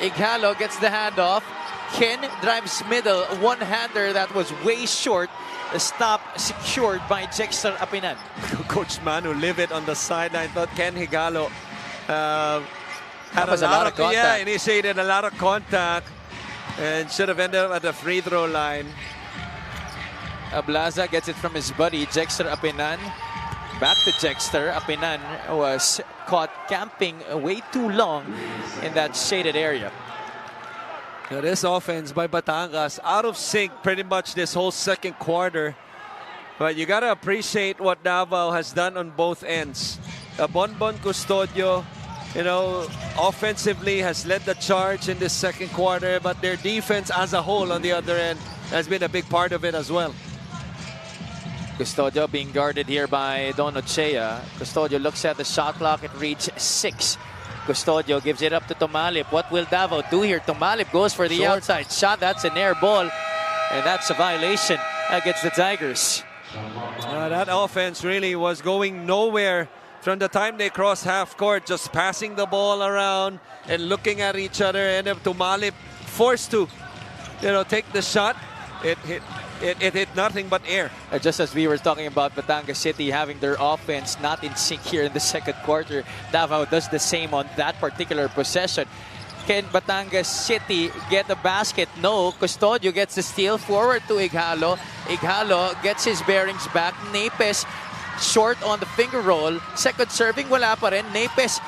Ighalo gets the handoff. Ken drives middle, one-hander that was way short. The stop secured by Jexter Apinan.
Coach Manu livid on the sideline. Thought Ken Higalo had
a lot of contact.
Yeah, initiated a lot of contact and should have ended up at the free throw line.
Ablaza gets it from his buddy, Jexter Apinan. Back to Jexter. Apinan was caught camping way too long in that shaded area.
Now this offense by Batangas out of sync pretty much this whole second quarter. But you got to appreciate what Davao has done on both ends. Bonbon Custodio, offensively has led the charge in this second quarter, but their defense as a whole on the other end has been a big part of it as well.
Custodio being guarded here by Don Ochea. Custodio looks at the shot clock. It reached 6. Custodio gives it up to Tumalip. What will Davao do here? Tumalip goes for the outside shot. That's an air ball. And that's a violation against the Tigers.
That offense really was going nowhere from the time they crossed half court. Just passing the ball around and looking at each other. And if Tumalip forced to, take the shot, it hit nothing but air.
Just as we were talking about Batangas City having their offense not in sync here in the second quarter, Davao does the same on that particular possession. Can Batangas City get the basket? No. Custodio gets the steal forward to Ighalo. Ighalo gets his bearings back. Napes short on the finger roll. Second serving, wala pa rin. Napes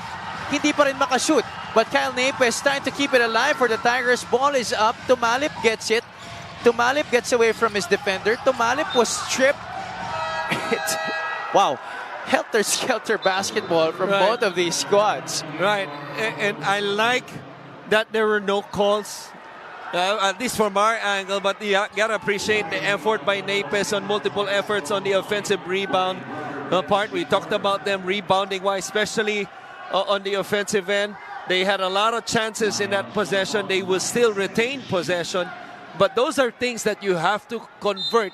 hindi pa rin makashoot. But Kyle Napes trying to keep it alive for the Tigers. Ball is up. Tumalip gets it. Tumalip gets away from his defender. Tumalip was stripped. Wow. Helter-skelter basketball from both of these squads.
Right. And I like that there were no calls, at least from our angle, but you gotta appreciate the effort by Napes on multiple efforts on the offensive rebound part. We talked about them rebounding wise, especially on the offensive end. They had a lot of chances in that possession. They will still retain possession. But those are things that you have to convert,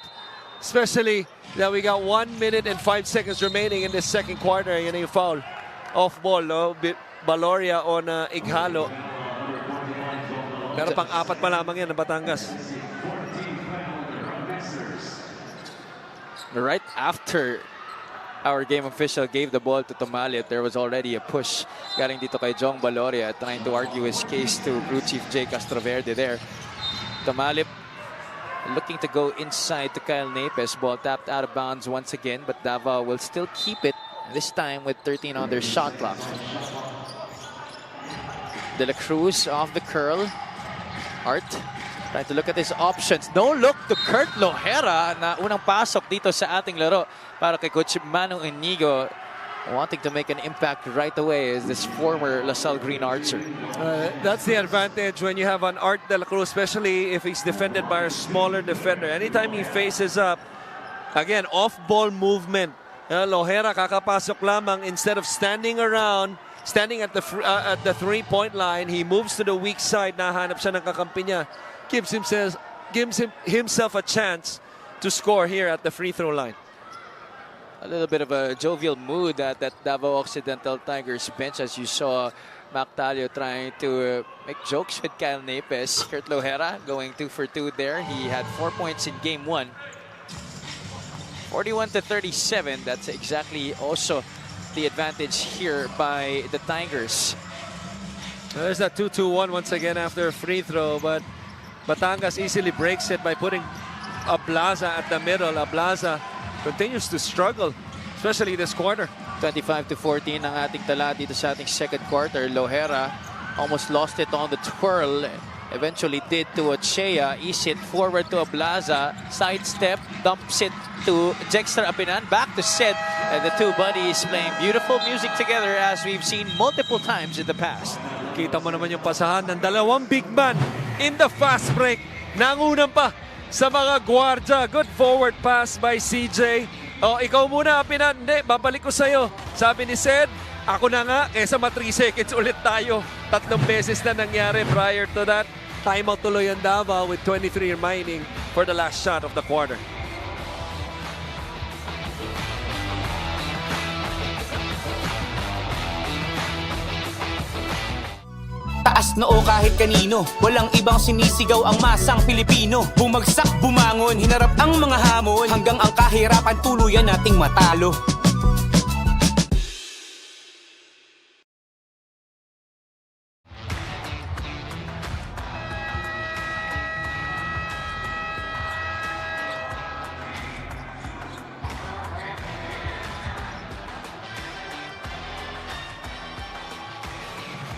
especially that we got 1 minute and 5 seconds remaining in this second quarter. Foul. off ball, no? Baloria on Ighalo. Pero pang-apat pa lamang yan ng Batangas.
Right after our game official gave the ball to Tomalip, there was already a push galing dito kay Jong Baloria, trying to argue his case to Crew Chief Jay Castroverde there. Tomalip looking to go inside to Kyle Napes. Ball tapped out of bounds once again, but Davao will still keep it, this time with 13 on their shot clock. De La Cruz off the curl. Art trying to look at his options. No look to Kurt Lohera na unang pasok dito sa ating laro para kay Coach Manu Inigo, wanting to make an impact right away as this former LaSalle Green archer.
That's the advantage when you have an Art De La Cruz, especially if he's defended by a smaller defender. Anytime he faces up, again, off-ball movement. Lohera kakapasok lamang, instead of standing at the three-point line, he moves to the weak side, nahanap siya ng kakampi niya. Gives himself a chance to score here at the free throw line.
A little bit of a jovial mood at that Davao Occidental Tigers bench, as you saw Mac Talio trying to make jokes with Kyle Napes. Kurt Lohera going 2 for 2 there. He had 4 points in game 1. 41-37. That's exactly also the advantage here by the Tigers.
There's that 2-2-1 once again after a free throw, but Batangas easily breaks it by putting Ablaza at the middle. Ablaza continues to struggle, especially this quarter.
25-14 ang ating tala dito sa ating second quarter. Lohera almost lost it on the twirl. Eventually did to Ochea. Isit forward to Ablaza. Sidestep, dumps it to Jexter Apinan. Back to Sid. And the two buddies playing beautiful music together as we've seen multiple times in the past.
Kita mo naman yung pasahan ng dalawang big man in the fast break. Nangunan pa sa mga gwardya. Good forward pass by CJ. Oh, ikaw muna, Apinan. Hindi, babalik ko sa'yo. Sabi ni Sid, ako na nga, kesa 3 seconds ulit tayo. 3 beses na nangyari prior to that. Timeout tuloy ang Davao with 23 remaining for the last shot of the quarter.
Taas noo kahit kanino, walang ibang sinisigaw ang masang Pilipino. Bumagsak, bumangon, hinarap ang mga hamon, hanggang ang kahirapan tuluyan nating matalo.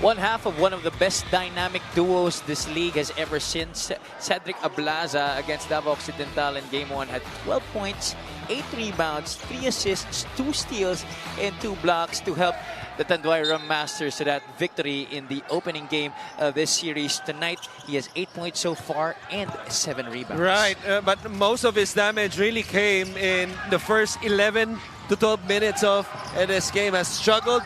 One half of one of the best dynamic duos this league has ever seen. Cedric Ablaza against Davao Occidental in Game 1 had 12 points, 8 rebounds, 3 assists, 2 steals, and 2 blocks to help the Tanduay Rum Masters to that victory in the opening game of this series. Tonight, he has 8 points so far and 7 rebounds.
Right, but most of his damage really came in the first 11 to 12 minutes of this game. Has struggled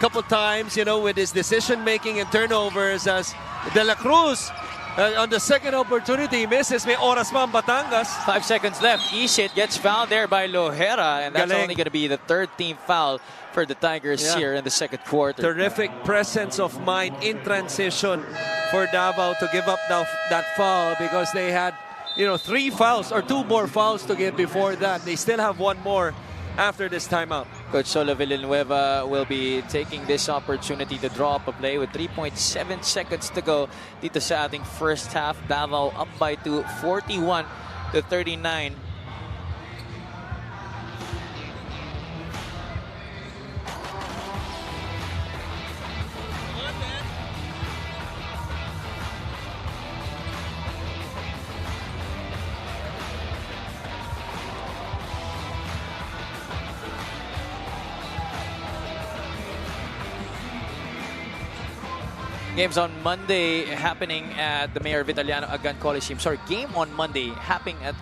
couple times, with his decision-making and turnovers, as De La Cruz on the second opportunity misses. May oras pa ang Batangas.
5 seconds left. Isit gets fouled there by Lohera, and that's only going to be the 3rd team foul for the Tigers here in the second quarter.
Terrific presence of mind in transition for Davao to give up that foul, because they had 3 fouls or 2 more fouls to give before that. They still have 1 more after this timeout.
Coach Solo Villanueva will be taking this opportunity to draw up a play with 3.7 seconds to go dito sa ating first half. Davao up by 2, 41-39. Games on Monday happening at the Mayor Vitaliano Agan Coliseum. Sorry, game on Monday happening at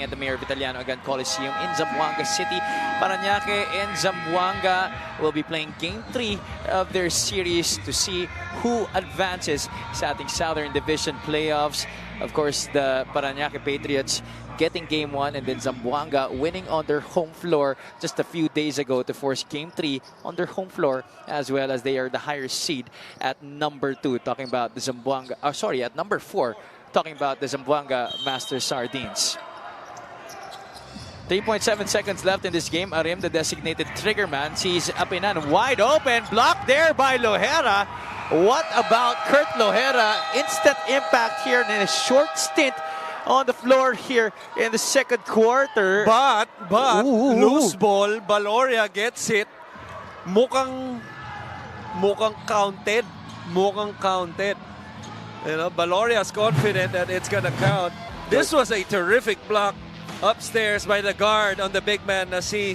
the Mayor Vitaliano Agan Coliseum in Zamboanga City. Parañaque and Zamboanga will be playing Game 3 of their series to see who advances sa ating Southern Division playoffs. Of course, the Parañaque Patriots getting game 1 and then Zamboanga winning on their home floor just a few days ago to force game 3 on their home floor, as well as they are the higher seed at number 2, talking about the Zamboanga, at number 4, talking about the Zamboanga Master Sardines. 3.7 seconds left in this game. Arim, the designated trigger man, sees Apinan wide open. Blocked there by Lohera. What about Kurt Lohera? Instant impact here in a short stint on the floor here in the second quarter.
But
Ooh.
loose ball, Baloria gets it. Mukhang counted. Mukhang counted. You know, Baloria's confident that it's gonna count. This was a terrific block upstairs by the guard on the big man na si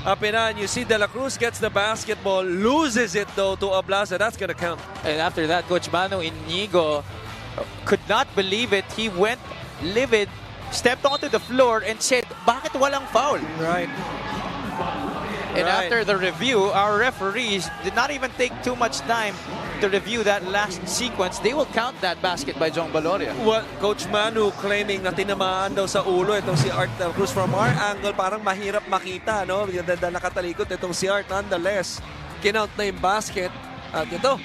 Apinan. You see De La Cruz gets the basketball, loses it though to Ablaza. That's gonna count.
And after that, Coach Manu Inigo could not believe it. He went livid, stepped onto the floor and said, bakit walang foul?
Right.
And after the review, our referees did not even take too much time to review that last sequence. They will count that basket by Jong Baloria.
Well, Coach Manu claiming na tinamaan daw sa ulo itong si Art De La Cruz. From our angle, parang mahirap makita, no? Dahil nakatalikod itong si Art. Nonetheless, kinount na yung basket. At ito,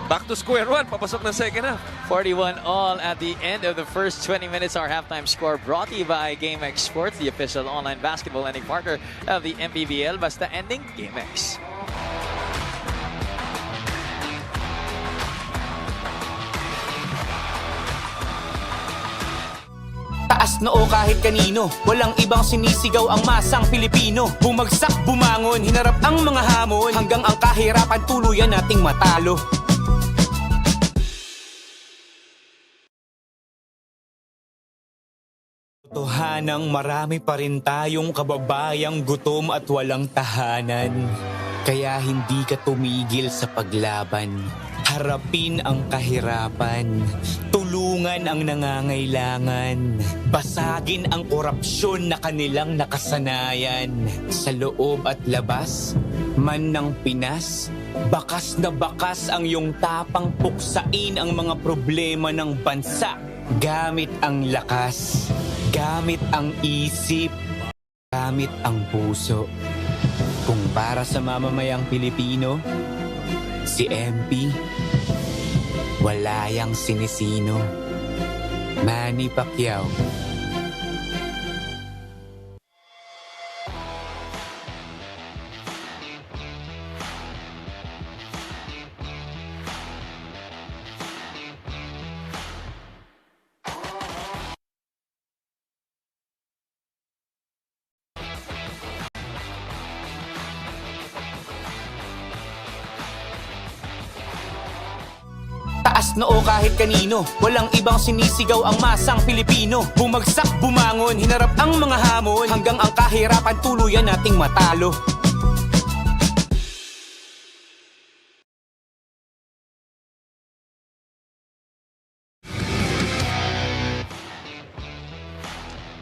back to square one. Papasok na second half.
41 all at the end of the first 20 minutes. Our halftime score brought to you by GameX Sports, the official online basketball lending partner of the MPBL. Basta ending, GameX.
Taas noo kahit kanino, walang ibang sinisigaw ang masang Pilipino. Bumagsak, bumangon, hinarap ang mga hamon, hanggang ang kahirapan tuluyan nating matalo. Totohanang marami pa rin tayong kababayang gutom at walang tahanan. Kaya hindi ka tumigil sa paglaban. Harapin ang kahirapan. Tulungan ang nangangailangan. Basagin ang korupsyon na kanilang nakasanayan. Sa loob at labas, man ng Pinas, bakas na bakas ang iyong tapang puksain ang mga problema ng bansa. Gamit ang lakas, gamit ang isip, gamit ang puso. Kung para sa mamamayang Pilipino, si MP, wala yang sinisino. Manny Pacquiao. Taas noo kahit kanino, walang ibang sinisigaw ang masang Pilipino. Bumagsak, bumangon, hinarap ang mga hamon, hanggang ang kahirapan tuluyan nating matalo.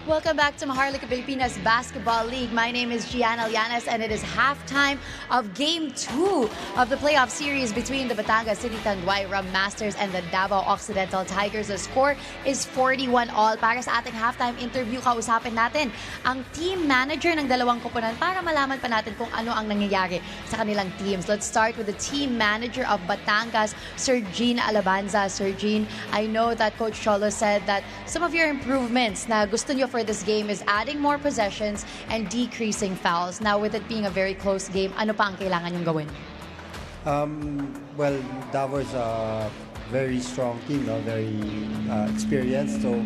Welcome back to Maharlika Pilipinas Basketball League. My name is Gian Alianas and it is halftime of Game 2 of the playoff series between the Batangas City Tanduay Rum Masters and the Davao Occidental Tigers. The score is 41 all. Para sa ating halftime interview, kausapin natin ang team manager ng dalawang koponan para malaman pa natin kung ano ang nangyayari sa kanilang teams. Let's start with the team manager of Batangas, Sir Jean Alabanza. Sir Jean, I know that Coach Cholo said that some of your improvements na gusto niyo for this game is adding more possessions and decreasing fouls. Now, with it being a very close game, ano pa ang kailangan yung gawin?
Well, Davao is a very strong team, no? Very experienced. So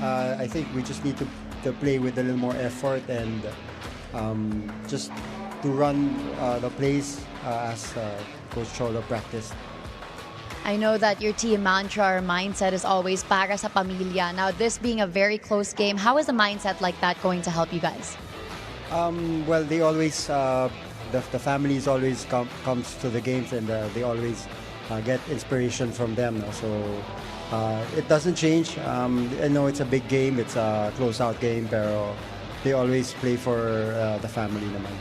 I think we just need to play with a little more effort and just to run the plays as Coach Cholo practiced.
I know that your team mantra or mindset is always para sa pamilya. Now, this being a very close game, how is a mindset like that going to help you guys?
Well, they always the families always comes to the games and they always get inspiration from them. No? So it doesn't change. I know it's a big game, it's a close-out game, pero they always play for the family naman.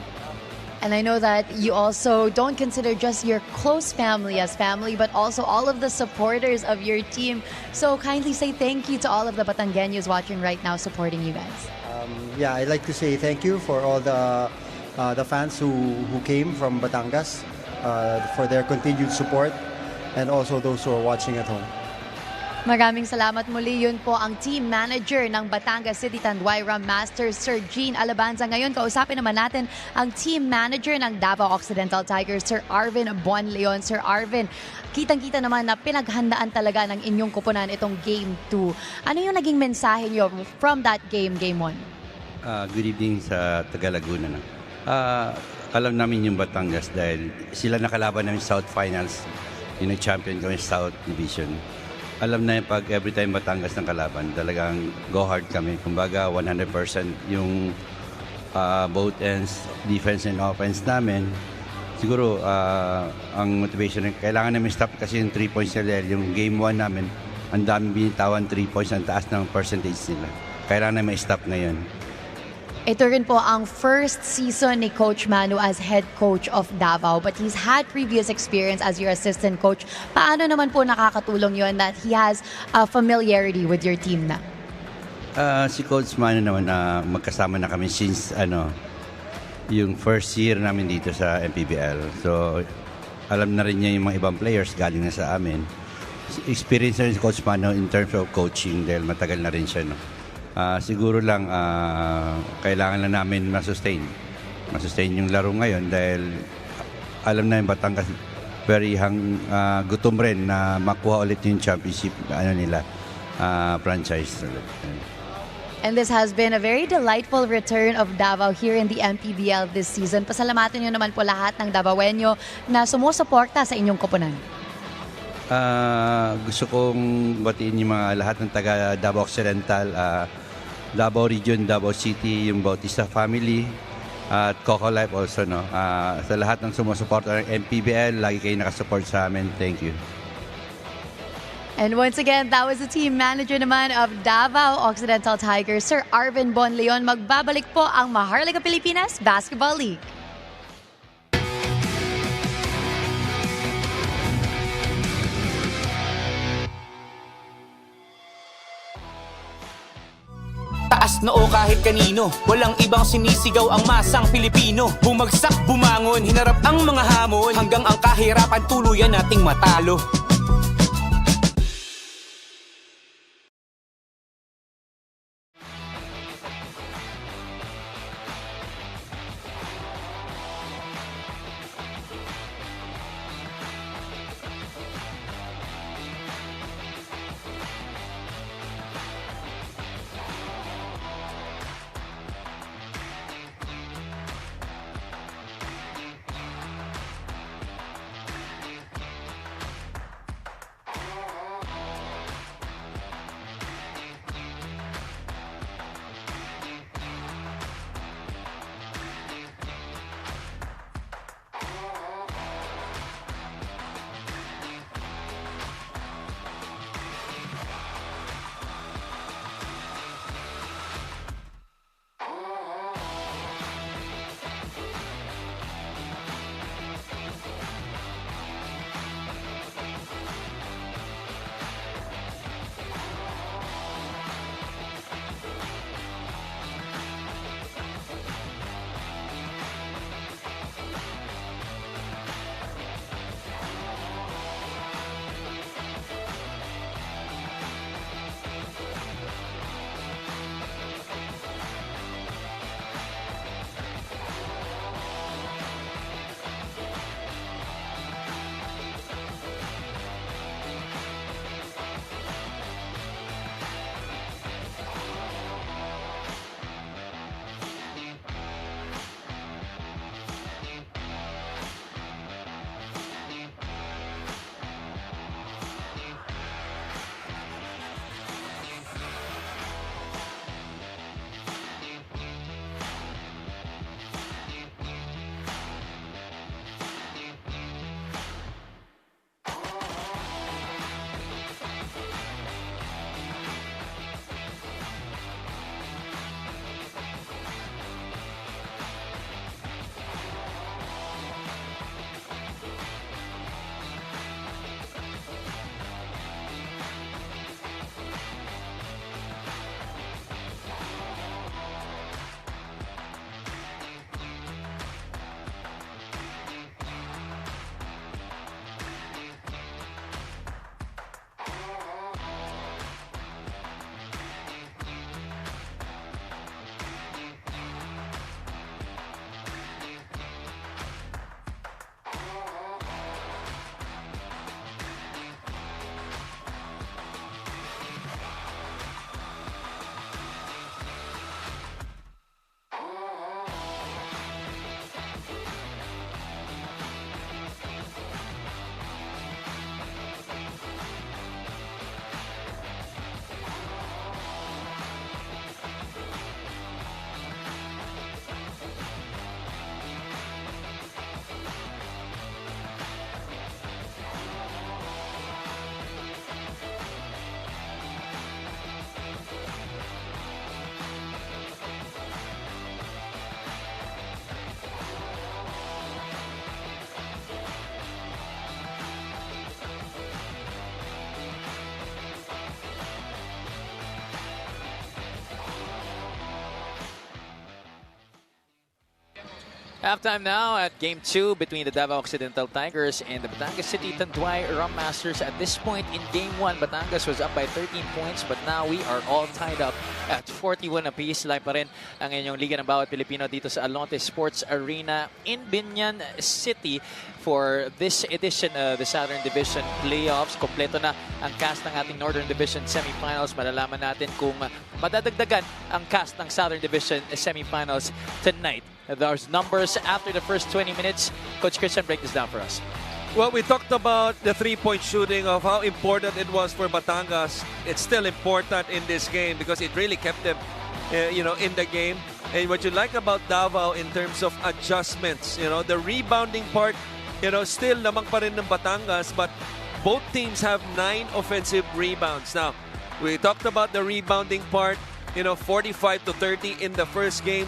And I know that you also don't consider just your close family as family, but also all of the supporters of your team. So kindly say thank you to all of the Batangueños watching right now supporting you guys.
Yeah, I'd like to say thank you for all the fans who came from Batangas, for their continued support, and also those who are watching at home.
Maraming salamat muli. Yun po ang team manager ng Batangas City Tanduayra Masters, Sir Gene Alabanza. Ngayon, kausapin naman natin ang team manager ng Davao Occidental Tigers, Sir Arvin Bonleon. Sir Arvin, kitang-kita naman na pinaghandaan talaga ng inyong kupunan itong Game 2. Ano yung naging mensahe nyo from that game, Game 1?
Good evening sa Taga Laguna. Alam namin yung Batangas dahil sila nakalaban namin sa South Finals. Yung nag-champion kami sa South Division. Alam na yung pag every time Batangas ng kalaban, talagang go hard kami. Kumbaga, 100% yung both ends, defense and offense namin. Siguro, ang motivation, kailangan namin stop kasi yung 3 points nila. Yung game 1 namin, ang daming binitawan 3 points, ang taas ng percentage nila. Kailangan namin stop ngayon.
Ito rin po ang first season ni Coach Manu as head coach of Davao, but he's had previous experience as your assistant coach. Paano naman po nakakatulong yon that he has a familiarity with your team na?
Si Coach Mano naman, magkasama na kami since yung first year namin dito sa MPBL. So, alam na rin niya yung mga ibang players galing na sa amin. Experience na rin si Coach Mano in terms of coaching dahil matagal na rin siya. No? Siguro lang kailangan na namin masustain yung laro ngayon dahil alam na yung Batangas very gutom rin na makuha ulit yung championship franchise.
And this has been a very delightful return of Davao here in the MPBL this season. Pasalamatan nyo naman po lahat ng Davaoeño na sumusuporta sa inyong koponan.
Gusto kong batiin yung mga lahat ng taga Davao Occidental, Davao Region, Davao City, yung Bautista family, at Coco Life also. No? Sa lahat ng sumusuporta ng MPBL, lagi kayo nakasupport sa amin. Thank you.
And once again, that was the team manager naman of Davao Occidental Tigers, Sir Arvin Bonleon. Magbabalik po ang Maharlika Pilipinas Basketball League.
Taas noo kahit kanino, walang ibang sinisigaw ang masang Pilipino. Bumagsak, bumangon, hinarap ang mga hamon, hanggang ang kahirapan tuluyan nating matalo.
Halftime now at Game 2 between the Davao Occidental Tigers and the Batangas City Tanduay Rum Masters. At this point in Game 1, Batangas was up by 13 points, but now we are all tied up at 41 apiece. Live pa rin ang inyong Liga ng Bawat Pilipino dito sa Alonte Sports Arena in Binyan City for this edition of the Southern Division Playoffs. Kompleto na ang cast ng ating Northern Division Semifinals. Malalaman natin kung madadagdagan ang cast ng Southern Division Semifinals tonight. Those numbers after the first 20 minutes. Coach Christian, break this down for us.
Well, we talked about the three-point shooting, of how important it was for Batangas. It's still important in this game because it really kept them, in the game. And what you like about Davao in terms of adjustments, the rebounding part, still lamang pa rin ng Batangas, but both teams have 9 offensive rebounds. Now, we talked about the rebounding part, 45 to 30 in the first game.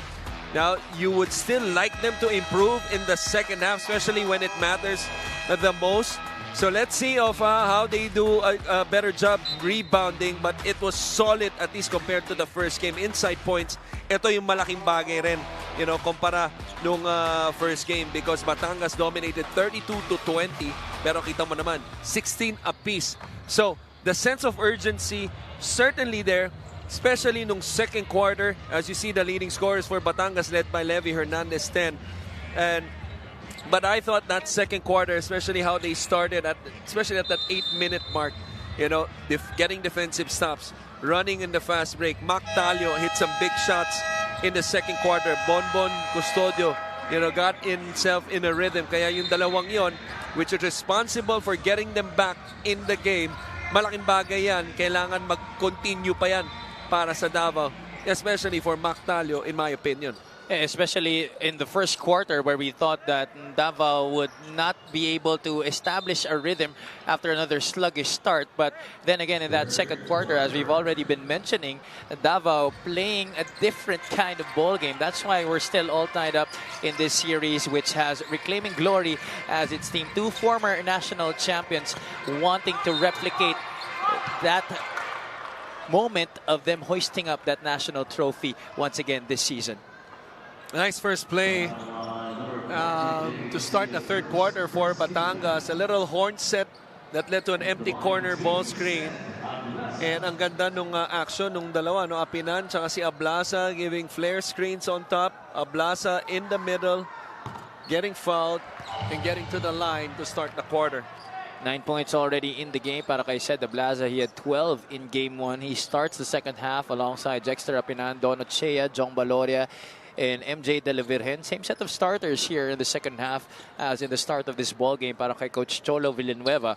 Now, you would still like them to improve in the second half, especially when it matters the most. So let's see how they do a better job rebounding, but it was solid at least compared to the first game. Inside points, ito yung malaking bagay rin, kumpara nung first game because Batangas dominated 32 to 20, pero kita mo naman, 16 apiece. So the sense of urgency certainly there, especially nung second quarter, as you see the leading scorers for Batangas led by Levy Hernandez, 10. But I thought that second quarter, especially how they started, especially at that 8-minute mark, getting defensive stops, running in the fast break. Mac Talio hit some big shots in the second quarter. Bonbon Custodio, got himself in a rhythm. Kaya yung dalawang yon, which is responsible for getting them back in the game, malaking bagay yan. Kailangan mag-continue pa yan para sa Davao, especially for Mac Talio, in my opinion.
Especially in the first quarter where we thought that Davao would not be able to establish a rhythm after another sluggish start. But then again, in that second quarter, as we've already been mentioning, Davao playing a different kind of ball game. That's why we're still all tied up in this series, which has reclaiming glory as its team. 2 former national champions wanting to replicate that moment of them hoisting up that national trophy once again this season.
Nice first play to start the third quarter for Batangas. A little horn set that led to an empty corner ball screen. And ang ganda nung action nung dalawa, Apinan tsaka si Ablasa giving flare screens on top. Ablasa in the middle, getting fouled and getting to the line to start the quarter.
9 points already in the game para kay Sed Ablaza. He had 12 in game 1. He starts the second half alongside Jexter Apinan, Don Ochea, Jong Baloria, and MJ De La Virgen. Same set of starters here in the second half as in the start of this ball game para kay Coach Cholo Villanueva.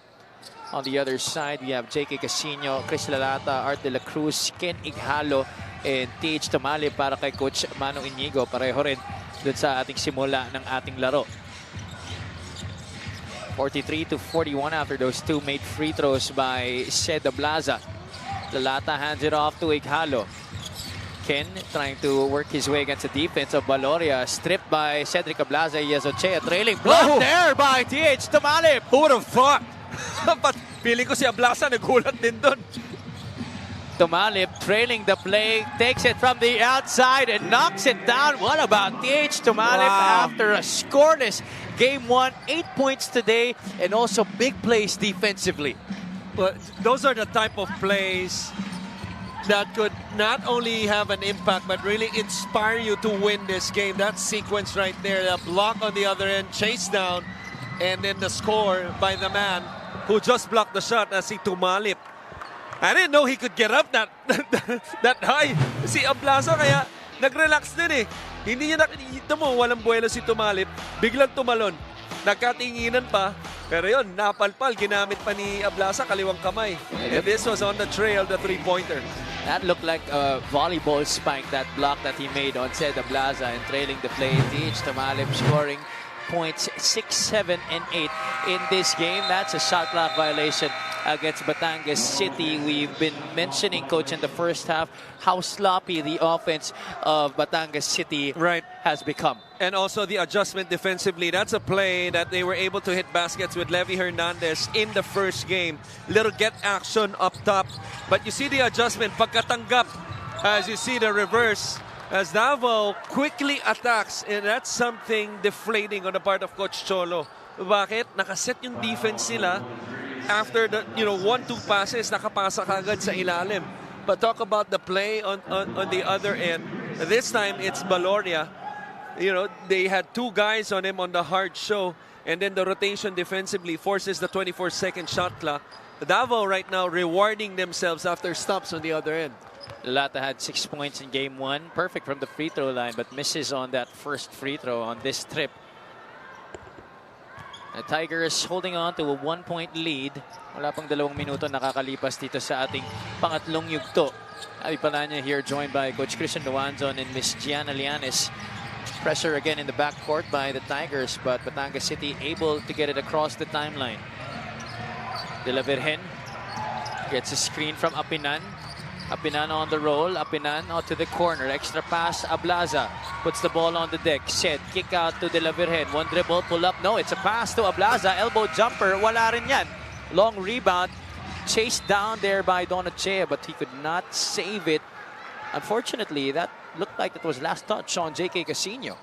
On the other side, we have J.K. Casino, Chris Lalata, Art De La Cruz, Ken Ighalo, and T.H. Tamale para kay Coach Mano Inigo. Pareho rin dun sa ating simula ng ating laro. 43 to 41 after those 2 made free throws by Sed Ablaza. Lalata hands it off to Ighalo. Ken trying to work his way against the defense of Baloria. Stripped by Cedric Ablaza. Yezochea trailing. Blocked there by T.H. Tamalip.
Who would have thought? But feeling ko si Ablasa nagulat din doon.
Tamalip trailing the play. Takes it from the outside and knocks it down. What about T.H. Tamalip after a scoreless Game 1? 8 points today and also big plays defensively.
But those are the type of plays that could not only have an impact but really inspire you to win this game. That sequence right there, the block on the other end, chase down, and then the score by the man who just blocked the shot, si Tumalip. I didn't know he could get up that high. Si Ablaza kaya nag-relax din eh. Hindi niya nakikita mo, walang buwelo si Tumalip. Biglang tumalon. Nagkatinginan pa. Pero yun, napalpal. Ginamit pa ni Ablaza kaliwang kamay. And this was on the trail, the three-pointer.
That looked like a volleyball spike, that block that he made on Sed Ablaza and trailing the play. T.H. Tamalip scoring points 6, 7, and 8 in this game. That's a shot clock violation against Batangas City. We've been mentioning, Coach, in the first half how sloppy the offense of Batangas City has become.
And also the adjustment defensively. That's a play that they were able to hit baskets with Levy Hernandez in the first game. Little get action up top. But you see the adjustment, pagkatanggap, as you see the reverse as Davao quickly attacks, and that's something deflating on the part of Coach Cholo. Bakit? Nakaset yung defense nila after the 1-2 passes, nakapasa kagad sa ilalim. But talk about the play on the other end. This time it's Baloria. They had 2 guys on him on the hard show, and then the rotation defensively forces the 24-second shot clock. Davao right now rewarding themselves after stops on the other end.
Lalata had 6 points in game 1. Perfect from the free throw line, but misses on that first free throw on this trip. The Tigers holding on to a 1-point lead. Wala pang 2 minuto nakakalipas dito sa ating pangatlong yugto. Abby Palanya here, joined by Coach Christian Duanzon and Miss Gianna Lianes. Pressure again in the backcourt by the Tigers, but Batangas City able to get it across the timeline. De La Virgen gets a screen from Apinan. Apinan on the roll. Apinan out to the corner. Extra pass. Ablaza puts the ball on the deck. Set. Kick out to De La Virgen. One dribble. Pull up. No, it's a pass to Ablaza. Elbow jumper. Wala rin yan. Long rebound. Chased down there by Donachea, but he could not save it. Unfortunately, that looked like it was last touch on J.K. Casino.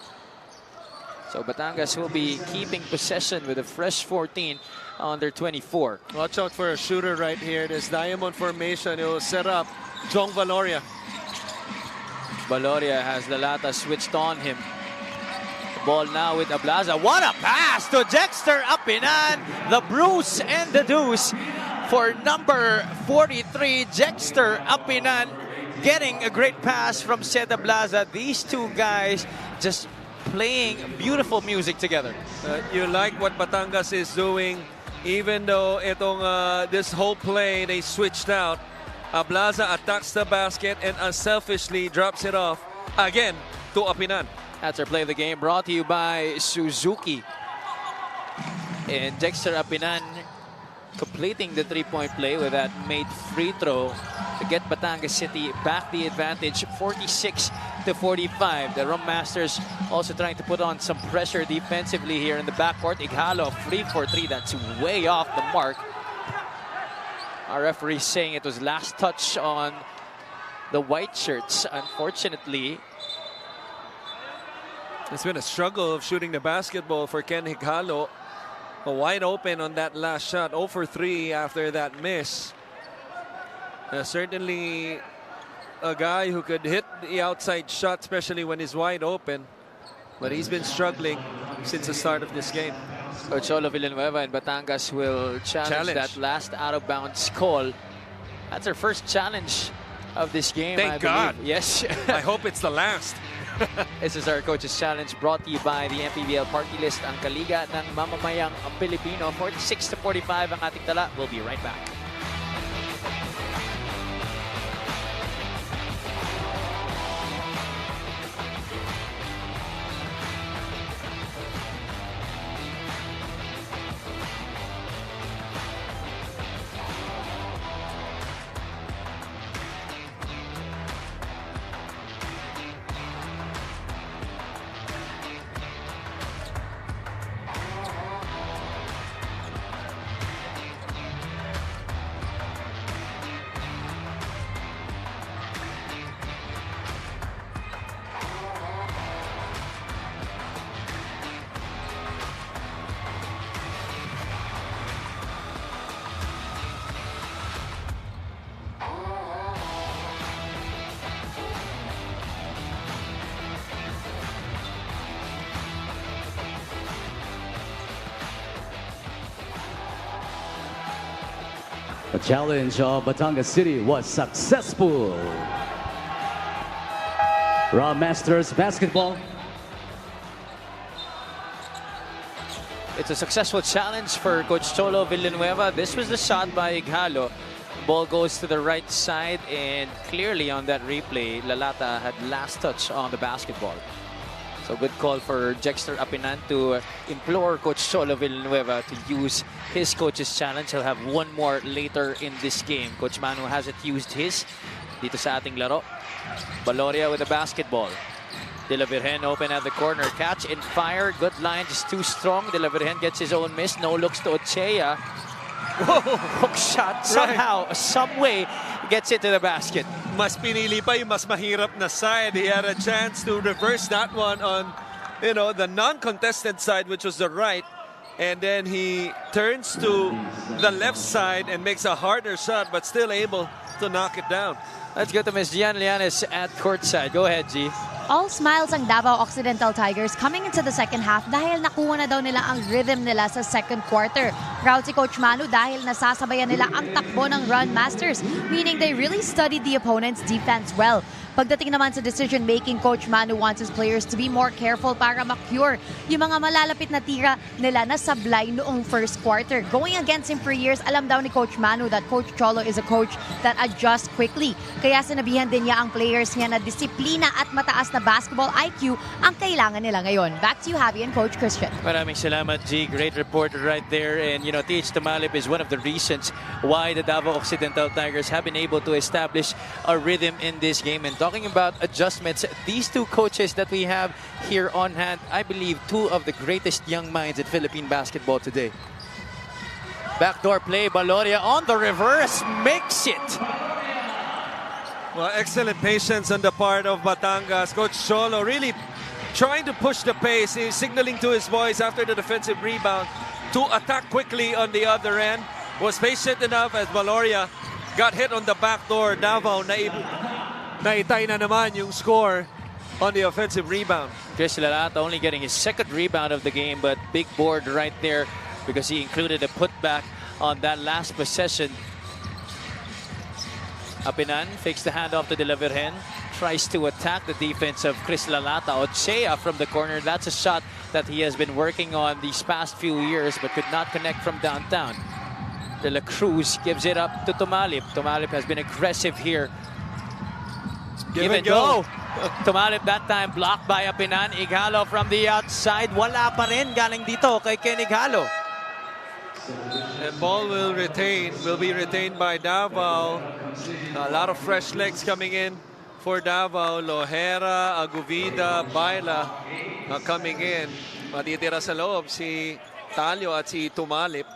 So Batangas will be keeping possession with a fresh 14 on their 24.
Watch out for a shooter right here. This diamond formation. It will set up Jong Valoria.
Valoria has Lalata switched on him. The ball now with Ablaza. What a pass to Dexter Apinan. The Bruce and the Deuce for number 43, Dexter Apinan, getting a great pass from Seth Ablaza. These 2 guys just playing beautiful music together.
You like what Batangas is doing, even though this whole play they switched out. Ablaza attacks the basket and unselfishly drops it off again to Apinan.
That's our play of the game, brought to you by Suzuki. And Dexter Apinan completing the 3-point play with that made free throw to get Batangas City back the advantage, 46-45. The Rum Masters also trying to put on some pressure defensively here in the backcourt. Ighalo free for 3. That's way off the mark. Our referee saying it was last touch on the white shirts. Unfortunately,
it's been a struggle of shooting the basketball for Ken Ighalo. Wide open on that last shot. 0 for 3 after that miss. Certainly a guy who could hit the outside shot, especially when he's wide open. But he's been struggling since the start of this game.
Coach Cholo Villanueva and Batangas will challenge that last out-of-bounds call. That's their first challenge of this game,
Thank God.
Yes.
I hope it's the last.
This is our Coach's Challenge, brought to you by the MPBL Party List, ang kaliga ng mamamayang Pilipino. 46-45 ang ating tala. We'll be right back.
The challenge of Batangas City was successful. Raw Masters basketball.
It's a successful challenge for Coach Cholo Villanueva. This was the shot by Ighalo. Ball goes to the right side, and clearly on that replay, Lalata had last touch on the basketball. So good call for Dexter Apinan to implore Coach Cholo Villanueva to use his coach's challenge. He'll have one more later in this game. Coach Manu hasn't used his dito sa ating laro. Valoria with the basketball. De La Virgen open at the corner. Catch and fire. Good line, just too strong. De La Virgen gets his own miss. No looks to Ochea. Hook shot somehow, some way, gets it to the basket.
Mas pinili pa yung mas mahirap na side. He had a chance to reverse that one on, the non-contested side, which was the right. And then he turns to the left side and makes a harder shot, but still able to knock it down.
Let's go to Ms. Gian Lianes at courtside. Go ahead, G.
All smiles ang Davao Occidental Tigers coming into the second half dahil nakuha na daw nila ang rhythm nila sa second quarter. Proud si Coach Manu dahil nasasabayan nila ang takbo ng Run Masters, meaning they really studied the opponent's defense well. Pagdating naman sa decision-making, Coach Manu wants his players to be more careful para ma-cure yung mga malalapit na tira nila na sablay noong first quarter. Going against him for years, alam daw ni Coach Manu that Coach Cholo is a coach that adjusts quickly. Kaya sinabihan din niya ang players niya na disiplina at mataas na basketball IQ ang kailangan nila ngayon. Back to you, Javi and Coach Christian.
Maraming salamat, G. Great report right there. And, TH Tumalip is one of the reasons why the Davao Occidental Tigers have been able to establish a rhythm in this game. And talking about adjustments, these two coaches that we have here on hand, I believe two of the greatest young minds in Philippine basketball today. Backdoor play, Baloria on the reverse, makes it.
Well, excellent patience on the part of Batangas. Coach Cholo really trying to push the pace. He's signaling to his boys after the defensive rebound to attack quickly on the other end. Was patient enough as Baloria got hit on the back door. Davao naitay na naman yung score on the offensive rebound.
Chris Lalata only getting his second rebound of the game, but big board right there because he included a putback on that last possession. Apinan fakes the handoff to De La Virgen. Tries to attack the defense of Chris Lalata. Ochea from the corner. That's a shot that he has been working on these past few years but could not connect from downtown. De La Cruz gives it up to Tumalip. Tumalip has been aggressive here. Give and go. Tumalip that time blocked by Apinan. Ighalo from the outside. Wala pa rin galing dito kay Ken Ighalo.
And ball will be retained by Davao. A lot of fresh legs coming in for Davao. Lohera, Aguvida, Baila coming in. Matitira sa loob si Talio at si Tumalip.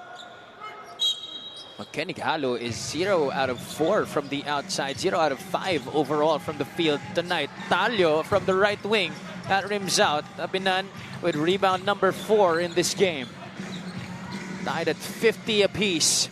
Ken Ighalo is 0 out of 4 from the outside. 0 out of 5 overall from the field tonight. Talio from the right wing. That rims out. Apinan with rebound number 4 in this game. Tied at 50 apiece.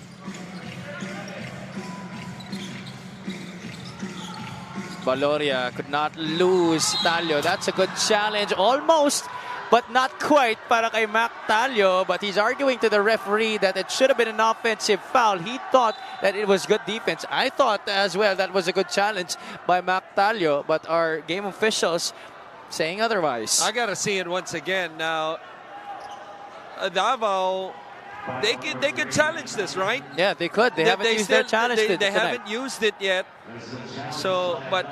Baloria could not lose Talio. That's a good challenge. Almost, but not quite para kay Mac Talio. But he's arguing to the referee that it should have been an offensive foul. He thought that it was good defense. I thought as well that was a good challenge by Mac Talio. But our game officials saying otherwise.
I got to see it once again. Now, Davao, they could challenge this, right?
Yeah, they could. They haven't used their challenge.
They haven't used it yet. So, but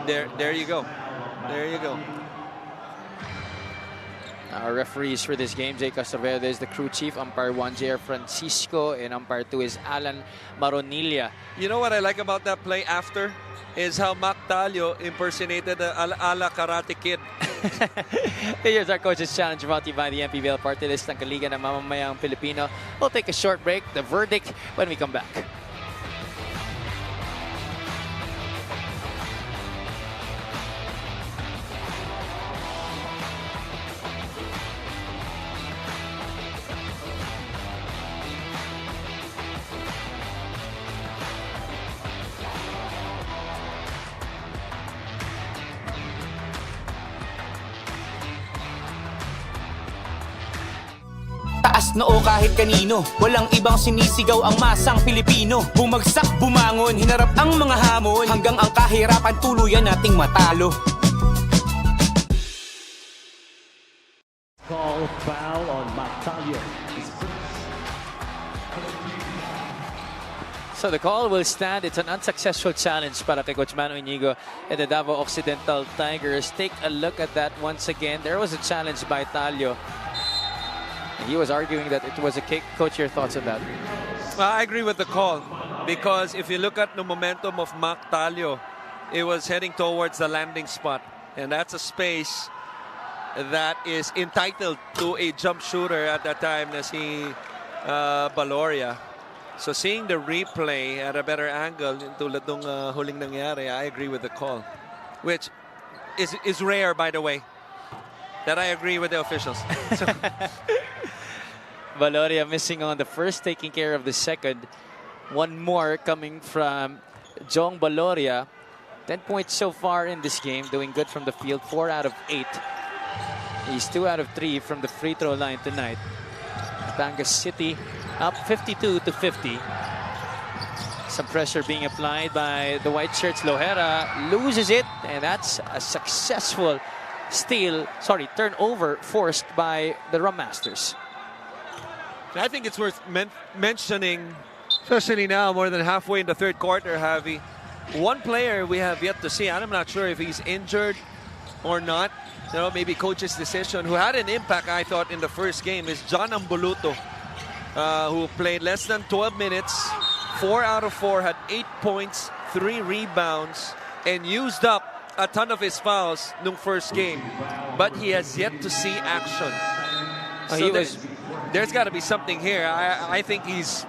there you go. There you go.
Our referees for this game, Jay Castroverde is the crew chief. Umpire 1, J.R. Francisco. And umpire 2 is Alan Maronilla.
You know what I like about that play after? Is how Mac Talio impersonated the ala Karate Kid.
Here's our coach's challenge brought to you by the MPBL Party List ng Kaliga ng Mamamayang Pilipino. We'll take a short break. The verdict when we come back.
Taas noo kahit kanino, walang ibang sinisigaw ang masang Pilipino. Bumagsak, bumangon, hinarap ang mga hamon, hanggang ang kahirapan tuluyan nating matalo.
Call foul on Mactalio.
So the call will stand. It's an unsuccessful challenge para kay Coach Manu Inigo and the Davao Occidental Tigers. Take a look at that once again. There was a challenge by Talio. He was arguing that it was a kick. Coach, your thoughts on that?
I agree with the call because if you look at the momentum of Mac Talio, it was heading towards the landing spot. And that's a space that is entitled to a jump shooter at that time na si Baloria. So seeing the replay at a better angle, yung tulad nung huling nangyari, I agree with the call. Which is rare, by the way, that I agree with the officials. So,
Valoria missing on the first, taking care of the second. One more coming from Jong Valoria. 10 points so far in this game, doing good from the field, 4 out of 8. He's 2 out of 3 from the free throw line tonight. Batangas City up 52-50. Some pressure being applied by the white shirts. Lohera loses it, and that's a successful turnover forced by the Rum Masters.
I think it's worth mentioning, especially now, more than halfway in the third quarter, Javi. One player we have yet to see, and I'm not sure if he's injured or not. You know, maybe coach's decision, who had an impact, I thought, in the first game, is John Ambuluto, who played less than 12 minutes, 4 out of 4, had 8 points, 3 rebounds, and used up a ton of his fouls nung first game. But he has yet to see action. So there's got to be something here. I think he's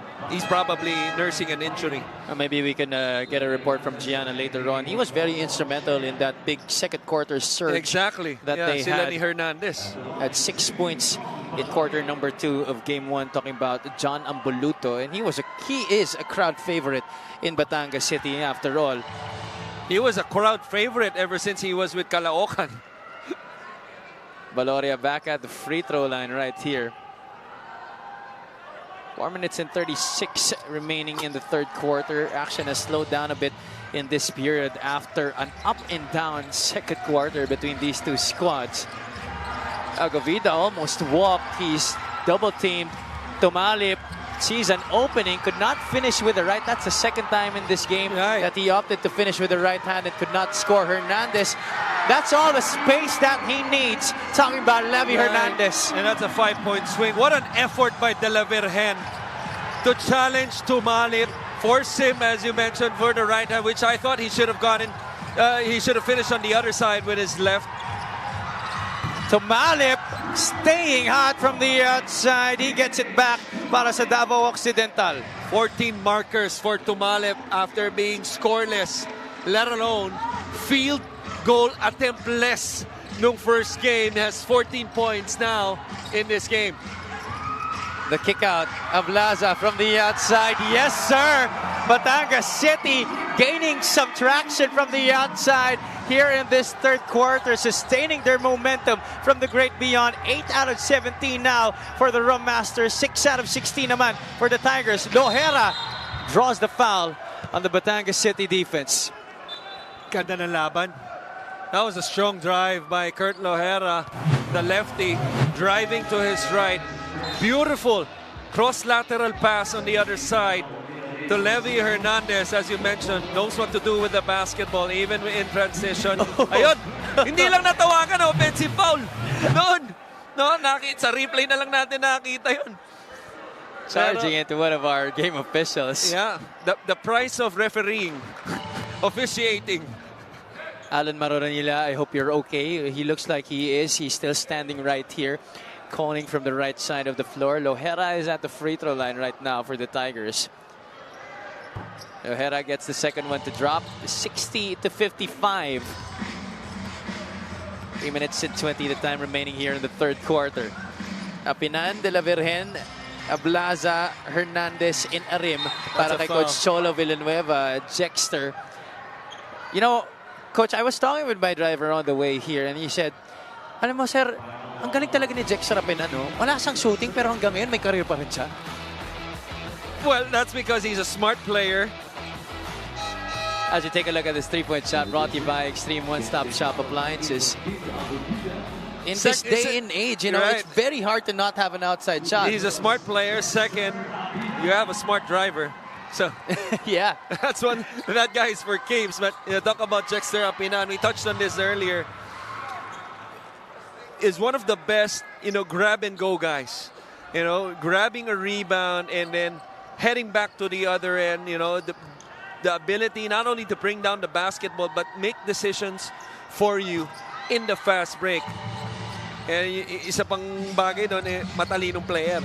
probably nursing an injury.
Maybe we can get a report from Gianna later on. He was very instrumental in that big second quarter surge.
Exactly.
That they
si
had.
Lenny Hernandez.
At 6 points in quarter number 2 of game 1, talking about John Ambuluto. And he is a crowd favorite in Batangas City after all.
He was a crowd favorite ever since he was with Caloocan.
Valoria back at the free throw line right here. 4 minutes and 36 remaining in the third quarter. Action has slowed down a bit in this period after an up and down second quarter between these two squads. Agovida almost walked. He's double teamed. Tumalip sees an opening, could not finish with the right. That's the second time in this game that he opted to finish with the right hand and could not score. Hernandez, that's all the space that he needs. Talking about Levy Hernandez.
And that's a 5-point swing. What an effort by De La Virgen to challenge Tumalip, force him, as you mentioned, for the right hand, which I thought he should have gotten. He should have finished on the other side with his left.
Tumalip staying hot from the outside. He gets it back para sa Davao Occidental.
14 markers for Tumalip after being scoreless, let alone field goal attempt less nung first game. He has 14 points now in this game.
The kick out of Laza from the outside. Yes, sir. Batangas City gaining some traction from the outside here in this third quarter, sustaining their momentum from the great beyond. 8 out of 17 now for the Rum Masters. 6 out of 16 naman for the Tigers. Lohera draws the foul on the Batangas City defense.
Ganda ng laban. That was a strong drive by Kurt Lohera, the lefty, driving to his right. Beautiful cross-lateral pass on the other side to Levy Hernandez, as you mentioned, knows what to do with the basketball, even in transition. Ayun, hindi lang natawagan, offensive foul. Noon, sa replay na lang natin nakita yun.
Charging into one of our game officials.
Yeah, the price of refereeing, officiating.
Alan Maroranila, I hope you're okay. He looks like he is. He's still standing right here, calling from the right side of the floor. Lohera is at the free throw line right now for the Tigers. Lohera gets the second one to drop. 60-55. 3 minutes and 20 the time remaining here in the third quarter. Apinan, De La Virgen, Ablaza, Hernandez in Arim para kay Coach Cholo Villanueva, Jexter. You know, Coach, I was talking with my driver on the way here and he said, alam mo sir, ang galing talaga ni Jexter Apinan, no? Wala siyang shooting pero hanggang ngayon may career pa rin siya.
Well, that's because he's a smart player.
As you take a look at this three-point shot brought to you by Extreme One-Stop Shop Appliances. In this day and age, you know,
right,
it's very hard to not have an outside shot.
He's a smart player. Second, you have a smart driver. So,
yeah,
that's one. That guy is for keeps. But talk about Jexter Apinan. We touched on this earlier. Is one of the best, grab-and-go guys. Grabbing a rebound and then heading back to the other end. The ability not only to bring down the basketball but make decisions for you in the fast break. And isa pang bagay doon, matalinong player.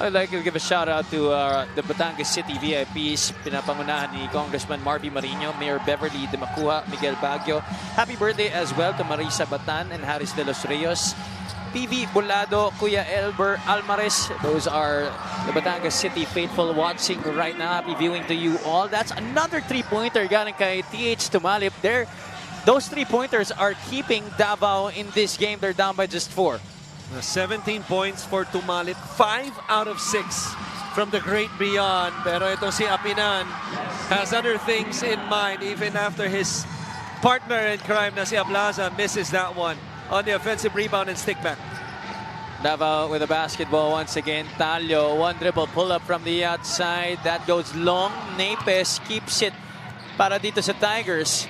I'd like to give a shout out to the Batangas City VIPs. Pinapangunahan ni Congressman Marby Marino, Mayor Beverly de Macua, Miguel Baguio. Happy birthday as well to Marisa Batan and Harris de los Rios. PV Bulado, Kuya Elber Almares. Those are the Batangas City faithful watching right now. Happy viewing to you all. That's another three-pointer galing kay TH Tumalip. Those three-pointers are keeping Davao in this game. They're down by just 4.
17 points for Tumalip. 5 out of 6 from the great beyond. Pero ito si Apinan has other things in mind even after his partner in crime na si Ablaza misses that one on the offensive rebound and stick back.
Davao with a basketball once again. Talio, one dribble pull up from the outside. That goes long. Napes keeps it para dito sa Tigers.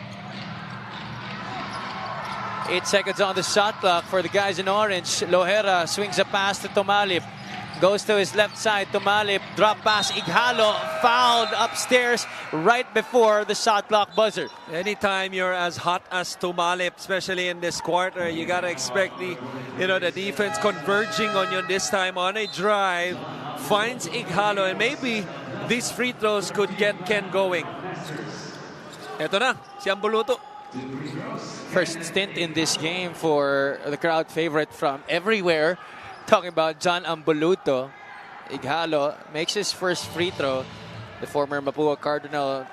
8 seconds on the shot clock for the guys in orange. Lohera swings a pass to Tumalip. Goes to his left side. Tumalip, drop pass. Ighalo fouled upstairs right before the shot clock buzzer.
Anytime you're as hot as Tumalip, especially in this quarter, you gotta expect the defense converging on you this time on a drive. Finds Ighalo, and maybe these free throws could get Ken going. Eto na, si Ambuluto.
First stint in this game for the crowd favorite from everywhere. Talking about John Ambuluto. Ighalo makes his first free throw. The former Mapua Cardinal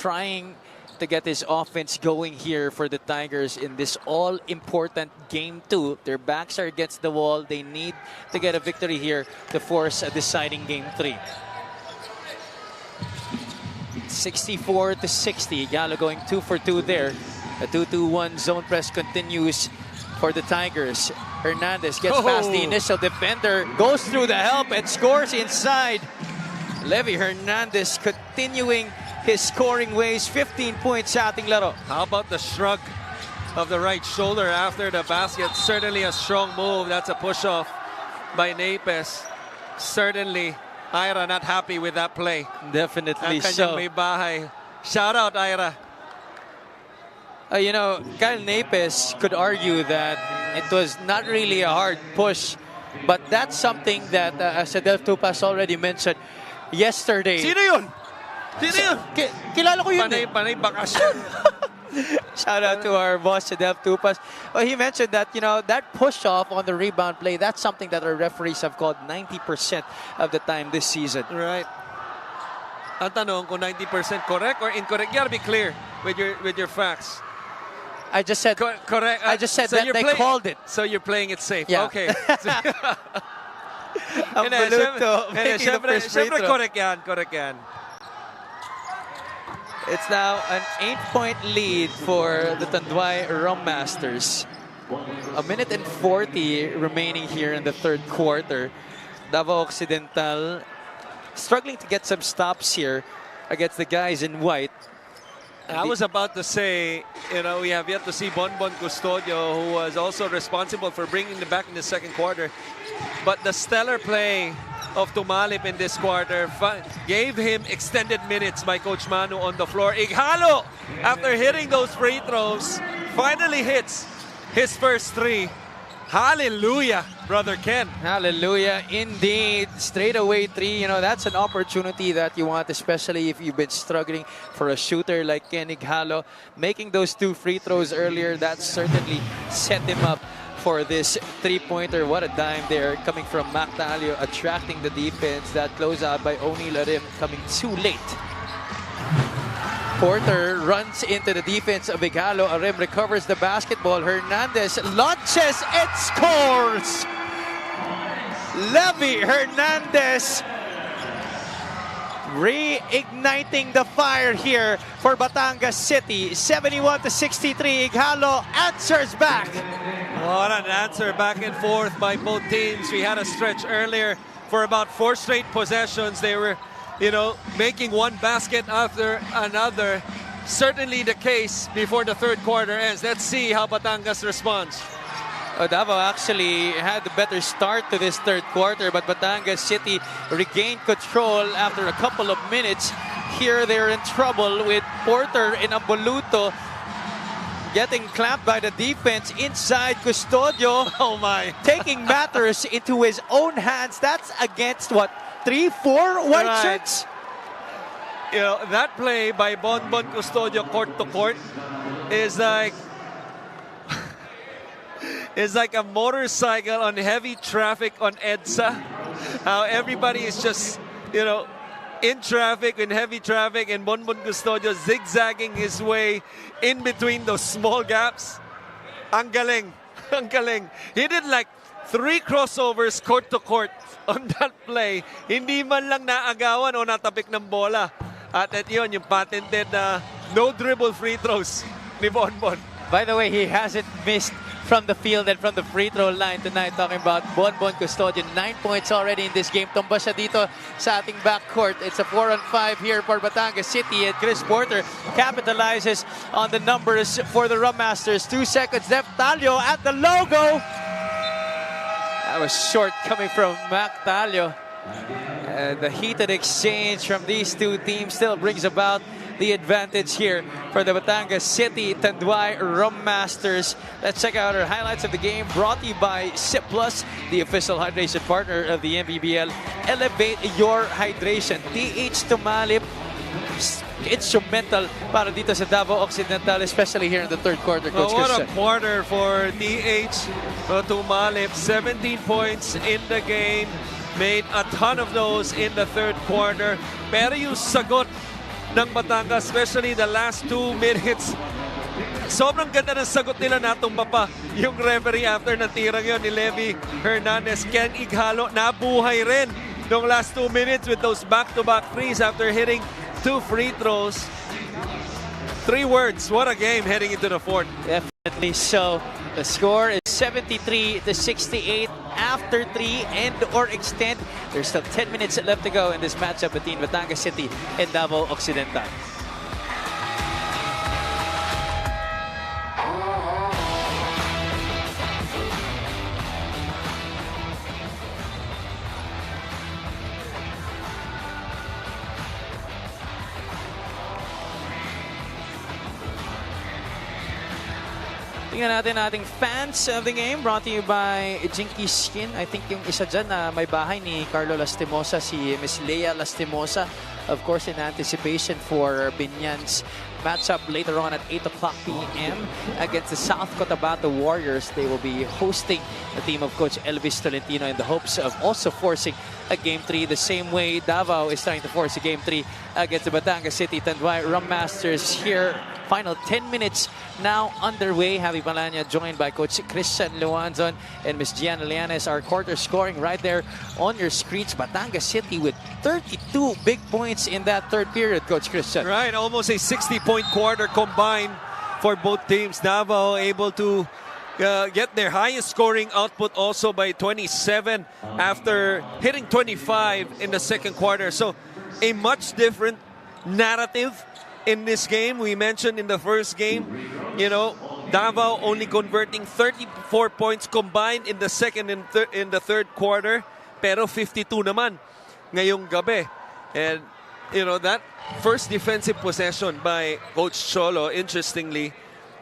trying to get his offense going here for the Tigers in this all-important Game 2. Their backs are against the wall. They need to get a victory here to force a deciding Game 3. 64-60. Ighalo going 2 for 2 there. The 2-2-1 zone press continues for the Tigers. Hernandez gets past the initial defender, goes through the help and scores inside. Levy Hernandez continuing his scoring ways. 15 points sa ating laro.
How about the shrug of the right shoulder after the basket? Certainly a strong move. That's a push-off by Napes. Certainly, Ira not happy with that play.
Definitely
Ang kanyang
so.
may bahay. Shout out, Ira.
Kyle Napes could argue that it was not really a hard push, but that's something that Sedel Tupas already mentioned yesterday.
Sino yun? Sino yun?
Kilala ko yun.
Panay bakasyon.
Shout out to our boss, Sedel Tupas. Well, he mentioned that, that push-off on the rebound play, that's something that our referees have called 90% of the time this season.
Right. Ang tanong kung 90% correct or incorrect. You gotta be clear with your facts.
I just said
correct.
I just said so that they called it.
So you're playing it safe.
Yeah.
Okay.
Ambuluto making the first free throw.
Correct yan.
It's now an 8-point lead for the Tanduay Rum Masters. 1:40 remaining here in the third quarter. Davao Occidental struggling to get some stops here against the guys in white.
I was about to say, we have yet to see Bonbon Custodio, who was also responsible for bringing them back in the second quarter. But the stellar play of Tumalip in this quarter gave him extended minutes by Coach Manu on the floor. Ighalo, after hitting those free throws, finally hits his first 3. Hallelujah, Brother Ken.
Hallelujah, indeed. Straight away 3, that's an opportunity that you want, especially if you've been struggling for a shooter like Ken Ighalo. Making those 2 free throws earlier, that certainly set him up for this 3-pointer. What a dime there coming from Mac Talio, attracting the defense. That closeout by O'Neal Arim coming too late. Porter runs into the defense of Ighalo. Arim recovers the basketball. Hernandez launches and scores! Levy Hernandez reigniting the fire here for Batangas City. 71-63. Ighalo answers back.
What an answer, back and forth by both teams. We had a stretch earlier for about 4 straight possessions. They were making one basket after another. Certainly the case before the third quarter ends. Let's see how Batangas responds.
Davao actually had a better start to this third quarter, but Batangas City regained control after a couple of minutes. Here they're in trouble with Porter and Ambuluto getting clamped by the defense inside. Custodio,
Oh my.
taking matters into his own hands. That's against what, 3-4 white
Right.
shirts?
You know, that play by Bonbon Custodio court to court is like is like a motorcycle on heavy traffic on EDSA. How everybody is just, you know, in traffic, in heavy traffic, and Bonbon Custodio zigzagging his way in between those small gaps. Ang galing. Ang galing. He did like 3 crossovers court to court on that play. Hindi man lang naagawan o natapik ng bola. At yun, yung patented na no dribble free throws ni Bonbon.
By the way, he hasn't missed from the field and from the free throw line tonight. Talking about Bonbon Custodio, 9 points already in this game. Tumba siya dito sa ating backcourt. It's a 4-on-5 here for Batangas City, and Chris Porter capitalizes on the numbers for the Rum Masters. 2 seconds left. Talio at the logo. That was short coming from Mac Talio. The heated exchange from these two teams still brings about the advantage here for the Batangas City Tanduay Rum Masters. Let's check out our highlights of the game, brought to you by Sip Plus, the official hydration partner of the MPBL. Elevate your hydration. TH Tumalip, instrumental para dito sa Davao Occidental, especially here in the third quarter, Coach
What
Christian.
a quarter for DH Tumalip. 17 points in the game. Made a ton of those in the third quarter. Pero yung sagot ng Batangas, especially the last 2 minutes, sobrang ganda ng sagot nila, natumba pa yung referee after natirang yun ni Levi Hernandez. Ken Ighalo nabuhay rin nung last 2 minutes with those back-to-back threes after hitting 2 free throws. 3 words, what a game heading into the fourth.
Definitely so. The score is 73-68 after 3 end or extend. There's still 10 minutes left to go in this matchup between Batangas City and Davao Occidental. Tingnan natin ating fans of the game, brought to you by Jinky Skin. I think yung isa dyan na may bahay ni Carlo Lastimosa, si Miss Leia Lastimosa. Of course, in anticipation for Binyan's matchup later on at 8 o'clock p.m. against the South Cotabato Warriors. They will be hosting the team of Coach Elvis Tolentino in the hopes of also forcing a Game 3 the same way Davao is trying to force a Game 3 against the Batangas City Tanduay Rum Masters here. Final 10 minutes now underway. Javi Palanya joined by Coach Christian Luanzon and Ms. Gianna Lianes. Our quarter scoring right there on your screens. Batangas City with 32 big points in that third period, Coach Christian.
Right, almost a 60-point quarter combined for both teams. Davao able to get their highest scoring output also by 27 after hitting 25 in the second quarter. So a much different narrative in this game. We mentioned in the first game, you know, Davao only converting 34 points combined in the second and in the third quarter, pero 52 naman ngayong gabi. And you know, that first defensive possession by Coach Cholo, interestingly,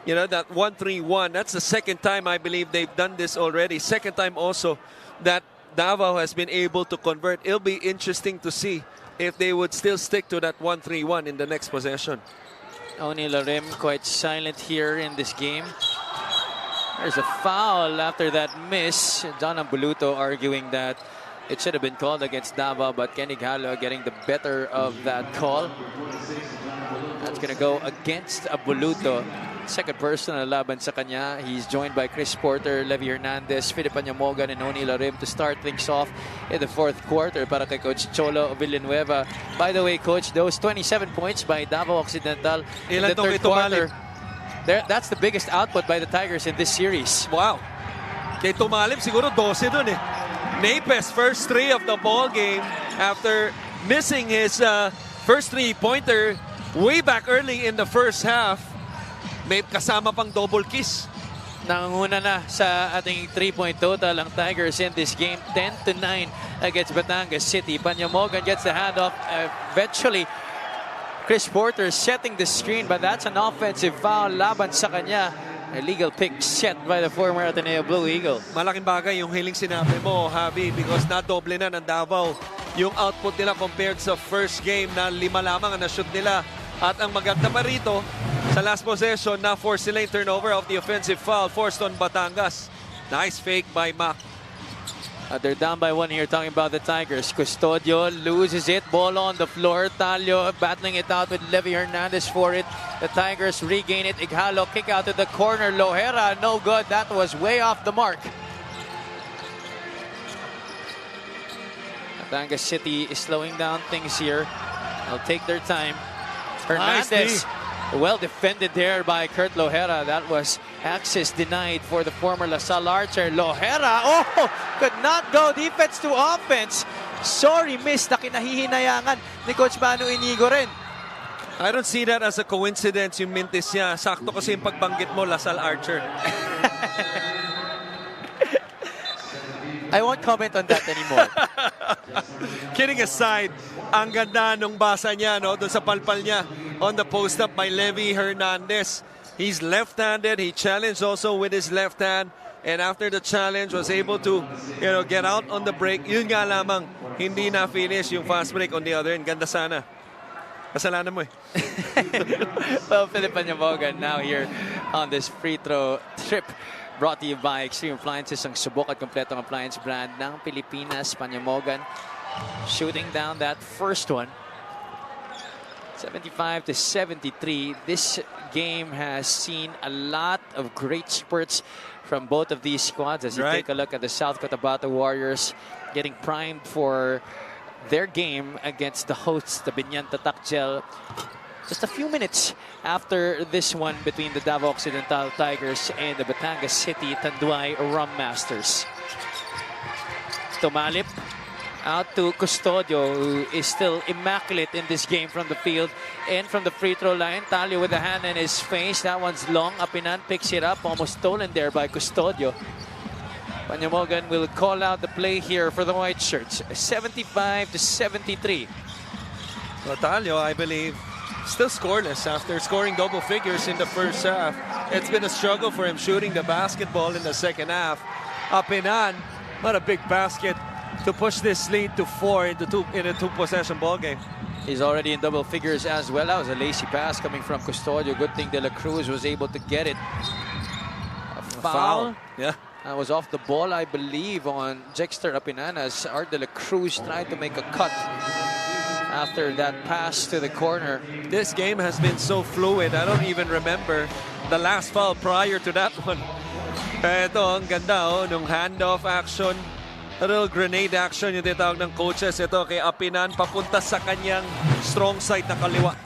you know, that 1-3-1, that's the second time I believe they've done this already. Second time also that Davao has been able to convert. It'll be interesting to see if they would still stick to that 1-3-1 in the next possession.
Oni Larem quite silent here in this game. There's a foul after that miss. John Ambuluto arguing that it should have been called against Davao, but Kenny Galo getting the better of that call. That's going to go against Ambuluto. Second personal laban sa kanya. He's joined by Chris Porter, Levi Hernandez, Philip Anyamogan, and Oni Larim to start things off in the fourth quarter para kay Coach Cholo Villanueva. By the way, Coach, those 27 points by Davao Occidental in the third quarter, that's the biggest output by the Tigers in this series.
Wow. Kay Tumalip siguro 12 dun eh. Napes first 3 of the ball game after missing his first 3-pointer way back early in the first half. May kasama pang double kiss.
Nangunguna na sa ating 3-point total ang Tigers in this game, 10-9 against Batangas City. Panyamogan gets the handoff. Eventually, Chris Porter setting the screen, but that's an offensive foul laban sa kanya. Illegal pick set by the former Ateneo Blue Eagle.
Malaking bagay yung hiling sinabi mo, Javi, because nadoble na ng Davao yung output nila compared sa first game na 5 lamang ang na-shoot nila. At ang maganda pa rito, sa last possession, na-force sila yung turnover of the offensive foul forced on Batangas. Nice fake by Mac.
They're down by 1 here, talking about the Tigers. Custodio loses it. Ball on the floor. Talio battling it out with Levy Hernandez for it. The Tigers regain it. Ighalo kick out to the corner. Lohera, no good. That was way off the mark. Batangas City is slowing down things here. They'll take their time. Hernandez, well defended there by Kurt Lohera. That was access denied for the former LaSalle Archer. Lohera, oh, could not go defense to offense. Sorry, miss na kinahihinayangan ni Coach Manu Inigo rin.
I don't see that as a coincidence yung mintis niya. Sakto kasi yung pagbanggit mo, LaSalle Archer.
I won't comment on that anymore.
Kidding aside, ang ganda nung basa niya, no, doon sa palpal niya on the post-up by Levy Hernandez. He's left-handed. He challenged also with his left hand. And after the challenge, was able to, get out on the break. Yun nga lamang, hindi na-finish yung fast break on the other end. Ganda sana. Kasalanan mo eh.
Well, Philip Panyamogan now here on this free throw trip. Brought to you by Extreme Appliances, ang subok at kompletong appliance brand ng Pilipinas. Panyamogan shooting down that first one. 75-73. This game has seen a lot of great spurts from both of these squads. As you take a look at the South Cotabato Warriors getting primed for their game against the hosts, the Binyan Tatakjel. Just a few minutes after this one between the Davao Occidental Tigers and the Batangas City Tanduay Rum Masters. Tumalip out to Custodio, who is still immaculate in this game from the field and from the free throw line. Talio with a hand in his face. That one's long. Apinan picks it up, almost stolen there by Custodio. Panyamogan will call out the play here for the white shirts. 75-73.
Talio, I believe, still scoreless after scoring double figures in the first half. It's been a struggle for him shooting the basketball in the second half. Apinan, what a big basket to push this lead to 4 in a two-possession ball game.
He's already in double figures as well. That was a lazy pass coming from Custodio. Good thing De La Cruz was able to get it. A foul.
Yeah.
That was off the ball, I believe, on Jexter Apinan as Art De La Cruz tried to make a cut after that pass to the corner.
This game has been so fluid. I don't even remember the last foul prior to that one. Kaya ito, ang ganda, nung handoff action. A little grenade action yung tinatawag ng coaches. Ito kay Apinan, papunta sa kanyang strong side na kaliwa.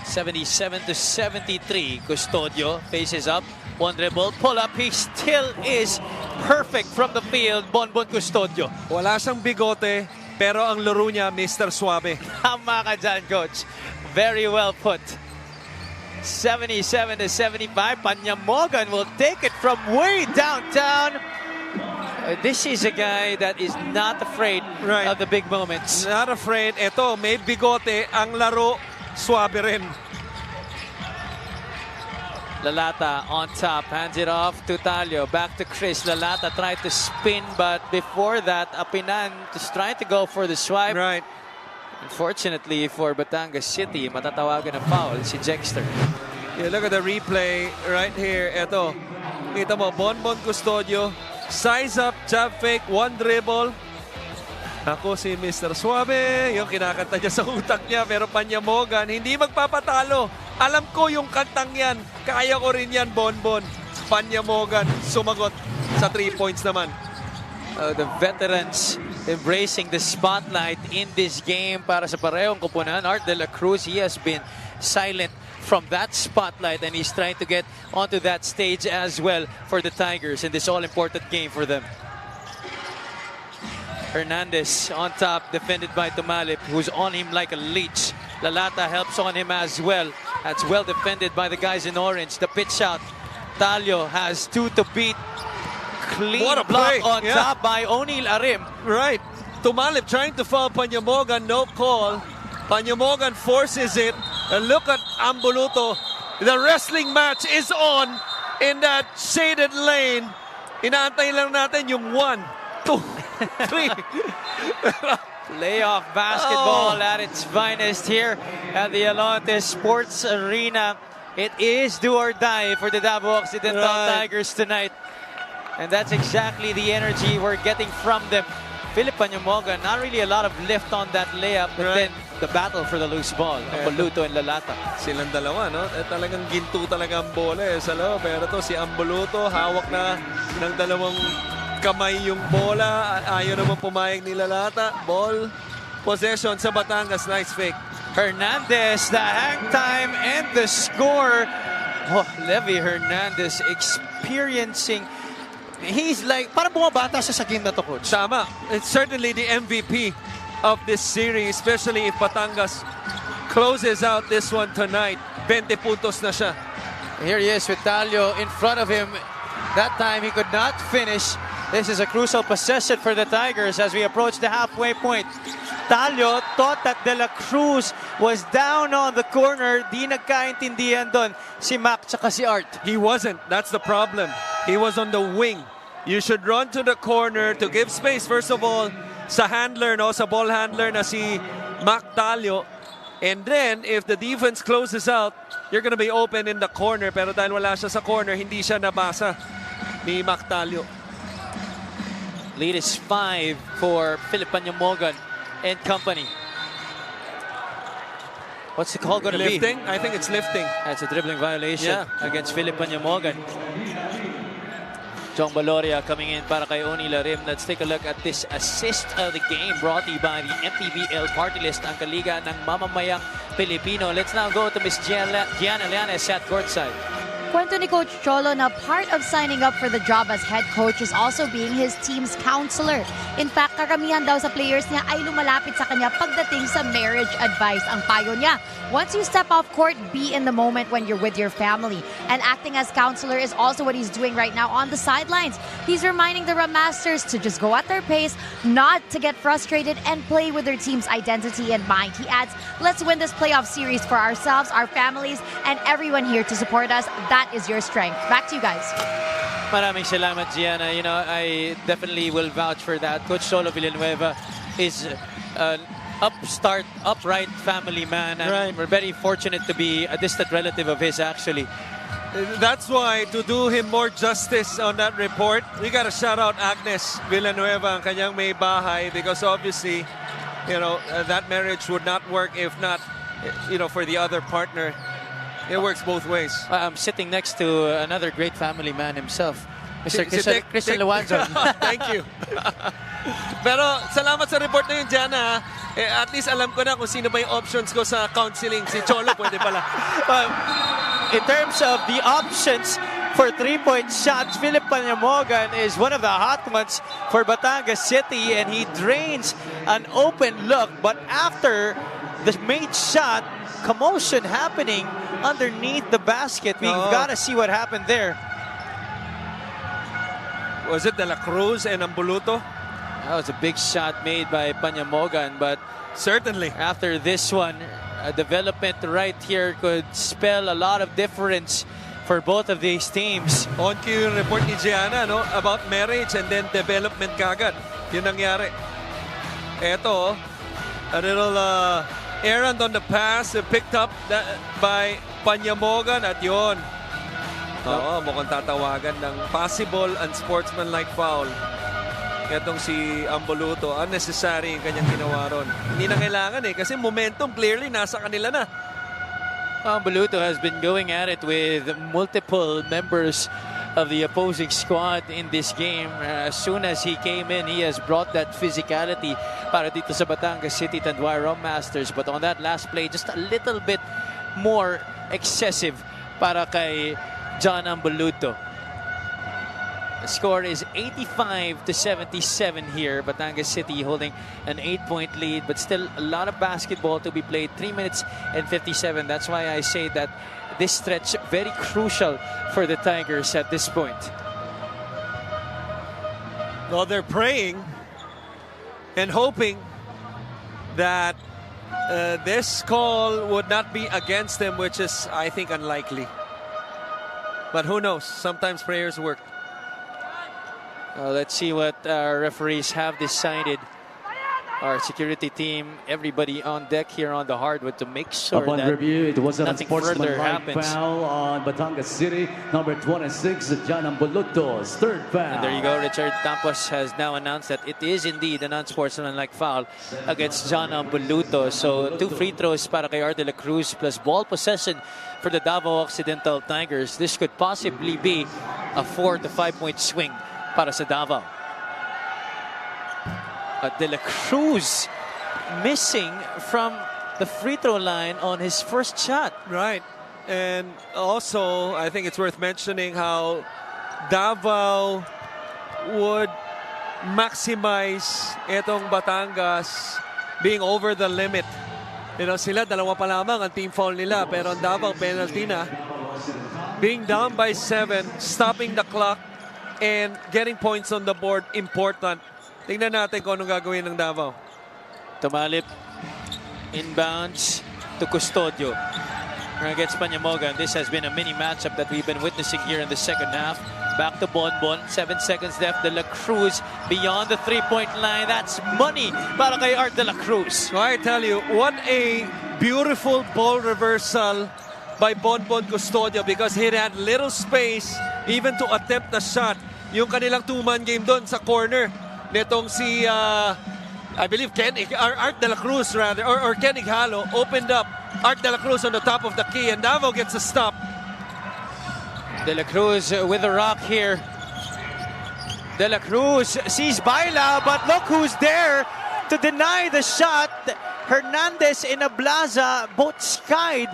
77-73. Custodio faces up. One dribble, pull up. He still is perfect from the field. Bonbon Custodio.
Wala siyang bigote, pero ang laro niya, Mr. Suave.
Tama ka dyan, Coach. Very well put. 77-75. Panyamogan will take it from way downtown. This is a guy that is not afraid of the big moments.
Not afraid. Ito, may bigote. Ang laro, suabe rin.
Lalata on top, hands it off to Talio. Back to Chris. Lalata tried to spin, but before that, Apinan is trying to go for the swipe.
Right.
Unfortunately for Batangas City, matatawagan ng foul si Jexter.
You look at the replay right here. Ito, kita mo, Bonbon Custodio. Size up, jab fake, one dribble. Ako si Mr. Suave, yung kinakanta niya sa utak niya, pero Panyamogan, hindi magpapatalo. Alam ko yung kantang yan. Kaya ko rin yan, Bonbon. Panyamogan, sumagot sa 3 points naman.
The veterans embracing the spotlight in this game para sa parehong koponan. Art De La Cruz, he has been silent from that spotlight and he's trying to get onto that stage as well for the Tigers in this all-important game for them. Hernandez on top, defended by Tumalip, who's on him like a leech. Lalata helps on him as well. That's well defended by the guys in orange. The pitch out. Talio has 2 to beat. Clean
What a
block
play.
on top by O'Neal Arim.
Right. Tumalip trying to foul Panyamogan, no call. Panyamogan forces it. And look at Ambuluto. The wrestling match is on in that shaded lane. Inaantay lang natin yung 1, 2, 3.
Playoff basketball at its finest here at the Alonte Sports Arena. It is do or die for the Davao Occidental Tigers tonight. And that's exactly the energy we're getting from them. Philip Panyamogan, not really a lot of lift on that layup, but then the battle for the loose ball. Ambuluto and Lalata.
Silang dalawa, no? Talagang ginto talaga ang bola sa loob. Pero to si Ambuluto, hawak na ng dalawang kamay yung bola. Ayaw naman pumayag ni Lalata. Ball possession sa Batangas. Nice fake.
Hernandez, the hang time and the score. Oh, Levy Hernandez experiencing. He's like, parang bumabata siya sa game na to, Coach.
Tama. It's certainly the MVP of this series, especially if Batangas closes out this one tonight. 20 puntos na siya.
Here he is with Talio in front of him. That time he could not finish. This is a crucial possession for the Tigers as we approach the halfway point. Talio thought that De La Cruz was down on the corner. Di nagkaintindihan doon si Mac tsaka si Art.
He wasn't. That's the problem. He was on the wing. You should run to the corner to give space, first of all, sa handler, no? Sa ball handler na si Mac Talio. And then, if the defense closes out, you're gonna be open in the corner. Pero dahil wala siya sa corner, hindi siya nabasa ni Mac Talio.
Lead is 5 for Philip Panyamogan and company. What's the call going to be?
Lifting? I think it's lifting.
That's a dribbling violation against Philip Panyamogan. John Baloria coming in para kay Oni Larim. Let's take a look at this assist of the game brought to you by the MPBL party list, ang kaliga ng mamamayang Pilipino. Let's now go to Miss Gianna Llanes at courtside.
Kwento ni Coach Cholo na part of signing up for the job as head coach is also being his team's counselor. In fact, karamihan daw sa players niya ay lumalapit sa kanya pagdating sa marriage advice. Ang payo niya, once you step off court, be in the moment when you're with your family. And acting as counselor is also what he's doing right now on the sidelines. He's reminding the Rum Masters to just go at their pace, not to get frustrated, and play with their team's identity in mind. He adds, let's win this playoff series for ourselves, our families, and everyone here to support us. That is your strength. Back to you guys.
Maraming salamat, Gianna. You know, I definitely will vouch for that. Coach Cholo Villanueva is an upright family man. And we're very fortunate to be a distant relative of his, actually.
That's why, to do him more justice on that report, we got to shout out Agnes Villanueva, ang kanyang may bahay, because obviously, you know, that marriage would not work if not, you know, for the other partner. It works both ways.
I'm sitting next to another great family man himself, Mr. Christian Luanzon.
Thank you. Pero salamat sa report na yun, Jana. At least alam ko na kung sino ba yung options ko sa counseling. Si Cholo pwede pala.
In terms of the options for three-point shots, Philip Panyamogan is one of the hot ones for Batangas City, and he drains an open look. But after the made shot, commotion happening underneath the basket. We've got to see what happened there.
Was it De La Cruz and Ambuluto?
That was a big shot made by Panyamogan, but
certainly
after this one, a development right here could spell a lot of difference for both of these teams.
On cue yung report ni Gianna, no, about marriage and then development kagad. Yun nangyari. Eto, a little errand on the pass, picked up by Panyamogan at yun. Oo, mukhang tatawagan ng possible unsportsmanlike foul. Itong si Ambuluto, unnecessary yung kanyang ginawa ron. Hindi na kailangan kasi momentum clearly nasa kanila na.
Ambuluto has been going at it with multiple members of the opposing squad in this game. As soon as he came in, he has brought that physicality para dito sa Batangas City Tanduay Rum Masters. But on that last play, just a little bit more excessive para kay John Ambuluto. The score is 85-77 here. Batangas City holding an 8-point lead, but still a lot of basketball to be played. 3 minutes and 57. That's why I say that this stretch very crucial for the Tigers at this point.
Well, they're praying and hoping that this call would not be against him, which is, I think, unlikely. But who knows? Sometimes prayers work.
Let's see what our referees have decided. Our security team, everybody on deck here on the hardwood to make sure
Upon
that
review, it was an
nothing further
unsportsmanlike
happens.
foul on Batangas City. Number 26, John Ambuluto's third foul.
And there you go. Richard Campos has now announced that it is indeed an unsportsmanlike foul against John Ambuluto. So 2 free throws para kay Art de la Cruz plus ball possession for the Davao Occidental Tigers. This could possibly be a 4 to 5 point swing para sa Davao. De la Cruz missing from the free throw line on his first shot.
Right. And also, I think it's worth mentioning how Davao would maximize itong Batangas being over the limit. You know, sila dalawa pa lamang ang team foul nila, pero ang Davao penalty na. Being down by 7, stopping the clock, and getting points on the board, important. Tingnan natin kung anong gagawin ng Davao.
Tumalip. Inbounds to Custodio. Against Panyamogan. This has been a mini matchup that we've been witnessing here in the second half. Back to Bonbon. 7 seconds left. De la Cruz beyond the three-point line. That's money para kay Art de la Cruz.
So I tell you, what a beautiful ball reversal by Bonbon Custodio because he had little space even to attempt the shot. Yung kanilang two-man game doon sa corner nitong si, I believe, Art de la Cruz rather, or Ken Ighalo opened up Art de la Cruz on the top of the key, and Davao gets a stop.
De la Cruz with a rock here. De la Cruz sees Baila, but look who's there to deny the shot. Hernandez and Ablaza both skied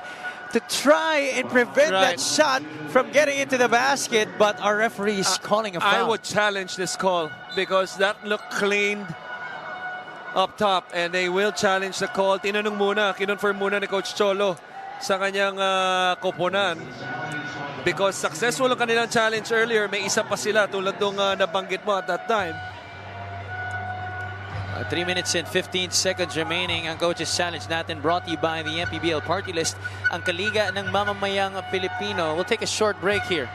to try and prevent that shot from getting into the basket, but our referee is calling a foul.
I would challenge this call because that looked cleaned up top, and they will challenge the call. Kinonfirm muna ni Coach Cholo sa kanyang koponan because successful ang kanilang challenge earlier. May isa pa sila tulad nung nabanggit mo at that time.
3 minutes and 15 seconds remaining. Ang coach's challenge natin brought to you by the MPBL Party List, ang kaliga ng mamamayang Pilipino. We'll take a short break here.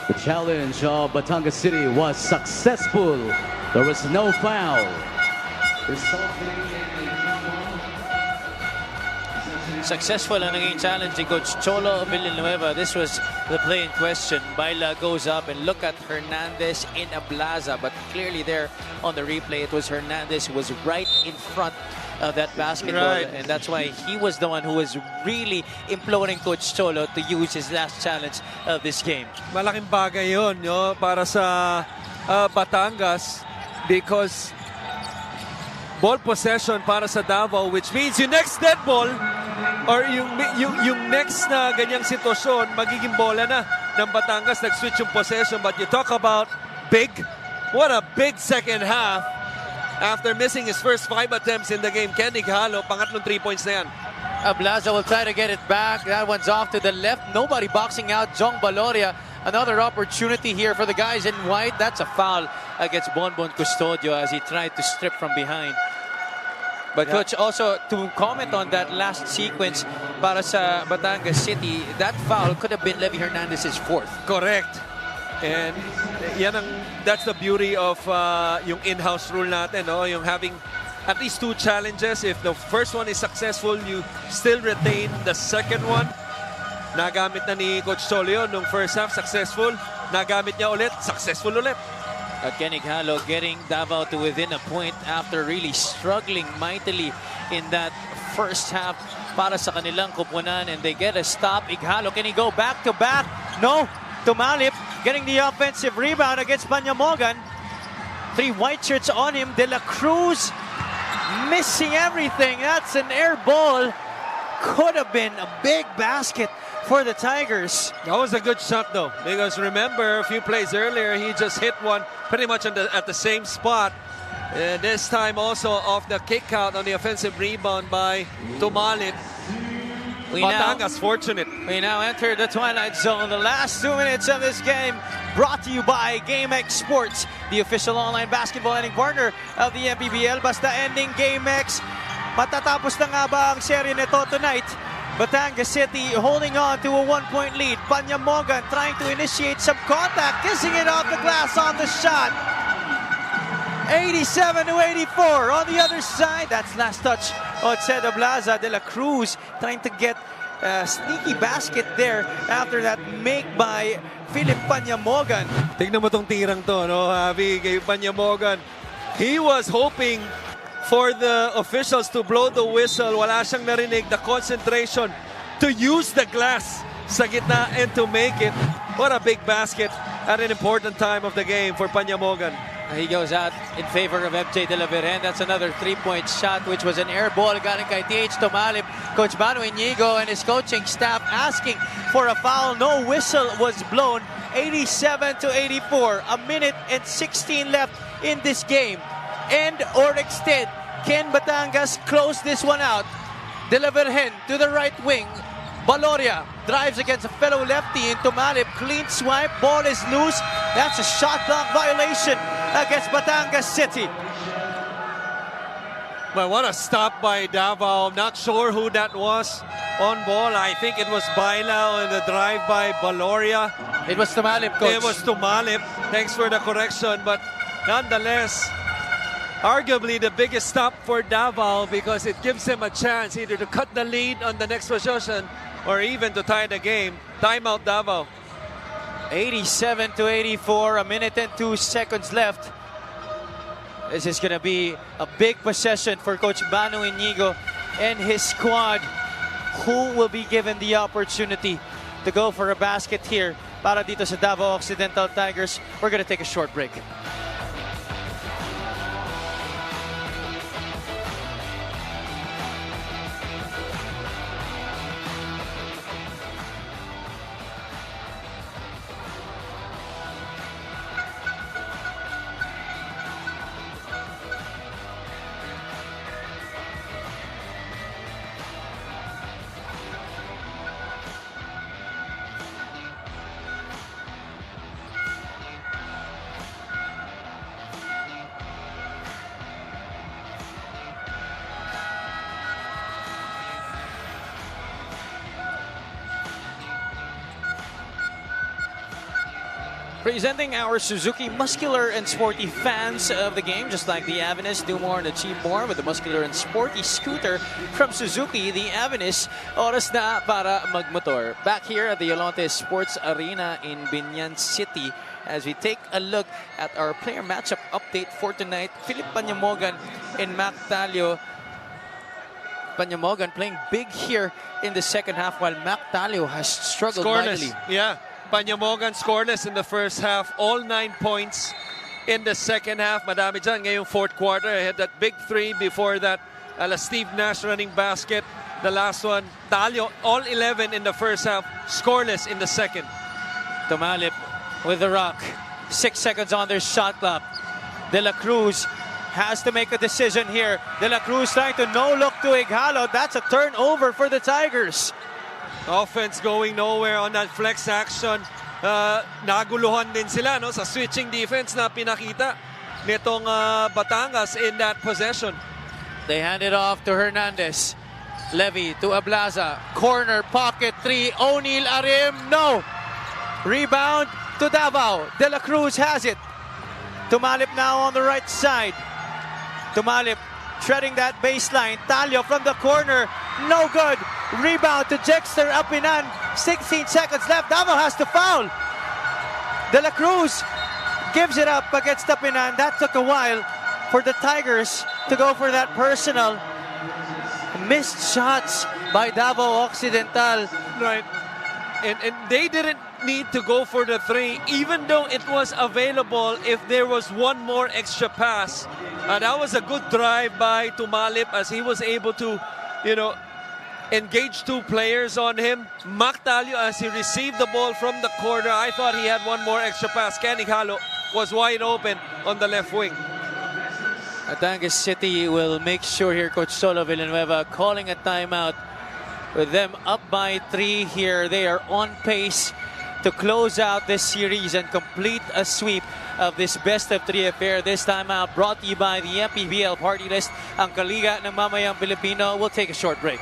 The challenge of Batangas City was successful. There was no foul.
Successful ang naging challenge ni Coach Cholo Villanueva. This was the play in question. Baila goes up and look at Hernandez in Ablaza, but clearly there on the replay it was Hernandez who was right in front of that basketball, and that's why he was the one who was really imploring Coach Cholo to use his last challenge of this game.
Malaking bagay yun, para sa Batangas because ball possession para sa Davao, which means yung next dead ball or yung next na ganyang sitwasyon, magiging bola na ng Batangas, nag-switch yung possession. But you talk about big, what a big second half. After missing his first 5 attempts in the game, Ken Ighalo, pangatlong 3 points na yan.
Ablaza will try to get it back. That one's off to the left. Nobody boxing out. Jong Baloria. Another opportunity here for the guys in white. That's a foul against Bonbon Custodio as he tried to strip from behind. But Coach, also to comment on that last sequence para sa Batangas City, that foul could have been Levy Hernandez's 4th.
Correct. And that's the beauty of yung in-house rule natin, yung having at least 2 challenges. If the first one is successful, you still retain the second one. Nagamit na ni Coach Solio nung first half, successful. Nagamit niya ulit, successful ulit.
Again, Ighalo getting Davao to within a point after really struggling mightily in that first half para sa kanilang kupunan, and they get a stop. Ighalo, can he go back to back? No. Tumalip getting the offensive rebound against Panyamogan. 3 white shirts on him. De La Cruz missing everything. That's an air ball. Could have been a big basket for the Tigers.
That was a good shot though, because remember a few plays earlier he just hit one pretty much at the same spot. This time also off the kick out on the offensive rebound by Tumalip. Batangas fortunate.
We now enter the twilight zone. The last 2 minutes of this game brought to you by GameX Sports, the official online basketball ending partner of the MPBL. Basta ending GameX. Matatapos na nga ba ang serye nito tonight? Batangas City holding on to a 1-point lead. Panyamogan trying to initiate some contact, kissing it off the glass on the shot. 87-84 on the other side. That's last touch on Ceda Blaza. De La Cruz trying to get a sneaky basket there after that make by Philip Panyamogan.
Tignan mo tong tirang to, no, Javi, kay Panyamogan. He was hoping for the officials to blow the whistle. Wala siyang narinig. The concentration to use the glass sa gitna and to make it. What a big basket at an important time of the game for Panyamogan.
He goes out in favor of MJ De La Virgen. That's another 3-point shot, which was an air ball. Galing kay TH Tumalip. Coach Manu Inigo and his coaching staff asking for a foul. No whistle was blown. 87-84. A minute and 16 left in this game. End or extend. Can Batangas close this one out? De La Virgen to the right wing. Baloria drives against a fellow lefty in Tumalip. Clean swipe. Ball is loose. That's a shot clock violation against Batangas City.
Well, what a stop by Davao. I'm not sure who that was on ball. I think it was Bailao and the drive by Baloria.
It was Tumalip, coach.
It was Tumalip. Thanks for the correction. But nonetheless, arguably the biggest stop for Davao because it gives him a chance either to cut the lead on the next possession or even to tie the game. Timeout Davao.
87-84, a minute and 2 seconds left. This is going to be a big possession for Coach Manu Inigo and his squad, who will be given the opportunity to go for a basket here para dito sa Davao Occidental Tigers. We're going to take a short break. Presenting our Suzuki muscular and sporty fans of the game, just like the Avenus, do more and achieve more with the muscular and sporty scooter from Suzuki. The Avenus, oras na para magmotor. Back here at the Yolonte Sports Arena in Binyan City as we take a look at our player matchup update for tonight. Philip Panyamogan and Mac Talio. Panyamogan playing big here in the second half while Mac Talio has struggled mightily.
Yeah. Panyamogan scoreless in the first half, all 9 points in the second half. Madami dyan ngayong fourth quarter. I had that big three before that. Steve Nash running basket. The last one, Talio, all 11 in the first half, scoreless in the second.
Tumalip with the rock. 6 seconds on their shot clock. De La Cruz has to make a decision here. De La Cruz trying to no-look to Ighalo. That's a turnover for the Tigers.
Offense going nowhere on that flex action. Naguluhan din sila no, sa switching defense na pinakita nitong Batangas in that possession.
They hand it off to Hernandez. Levy to Ablaza. Corner, pocket three. O'Neal Arim. No. Rebound to Davao. De La Cruz has it. Tumalip now on the right side. Tumalip
treading that baseline. Talio from the corner, no good. Rebound to Jexter Apinan. 16 seconds left. Davao has to foul. De La Cruz gives it up against Apinan. That took a while for the Tigers to go for that personal. Missed shots by Davao Occidental.
Right. And they didn't need to go for the three, even though it was available if there was one more extra pass. That was a good drive by Tumalip as he was able to, engage two players on him. Mac Talio, as he received the ball from the corner, I thought he had one more extra pass. Kenny Halo was wide open on the left wing.
Batangas City will make sure here, Coach Solo Villanueva calling a timeout. With them up by 3 here, they are on pace to close out this series and complete a sweep of this best-of-3 affair. This time out brought to you by the MPBL Party List, ang Kaliga ng Mamayang Pilipino. We'll take a short break.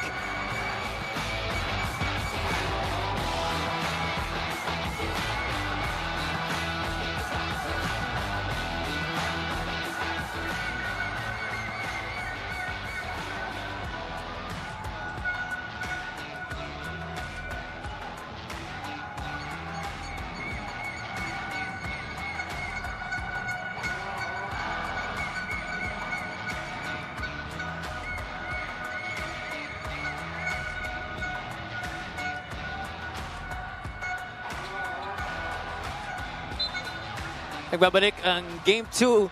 Nagbabalik ang Game 2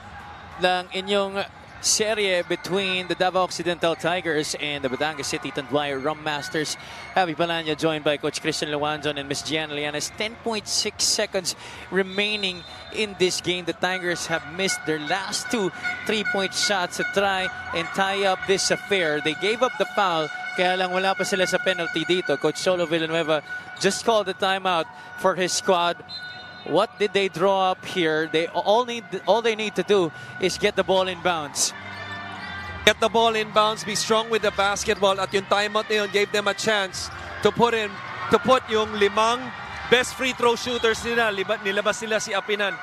ng inyong serye between the Davao Occidental Tigers and the Batangas City Tanduay Rum Masters. Javi Palanya joined by Coach Christian Luanzon and Ms. Gianna Lianas. 10.6 seconds remaining in this game. The Tigers have missed their last 2 3-point shots to try and tie up this affair. They gave up the foul, kaya lang wala pa sila sa penalty dito. Coach Solo Villanueva just called the timeout for his squad. What did they draw up here? All they need to do is get the ball in bounds.
Get the ball in bounds, be strong with the basketball, at yung timeout na yun gave them a chance to put yung 5 best free throw shooters nila. Nilabas nila si Apinan.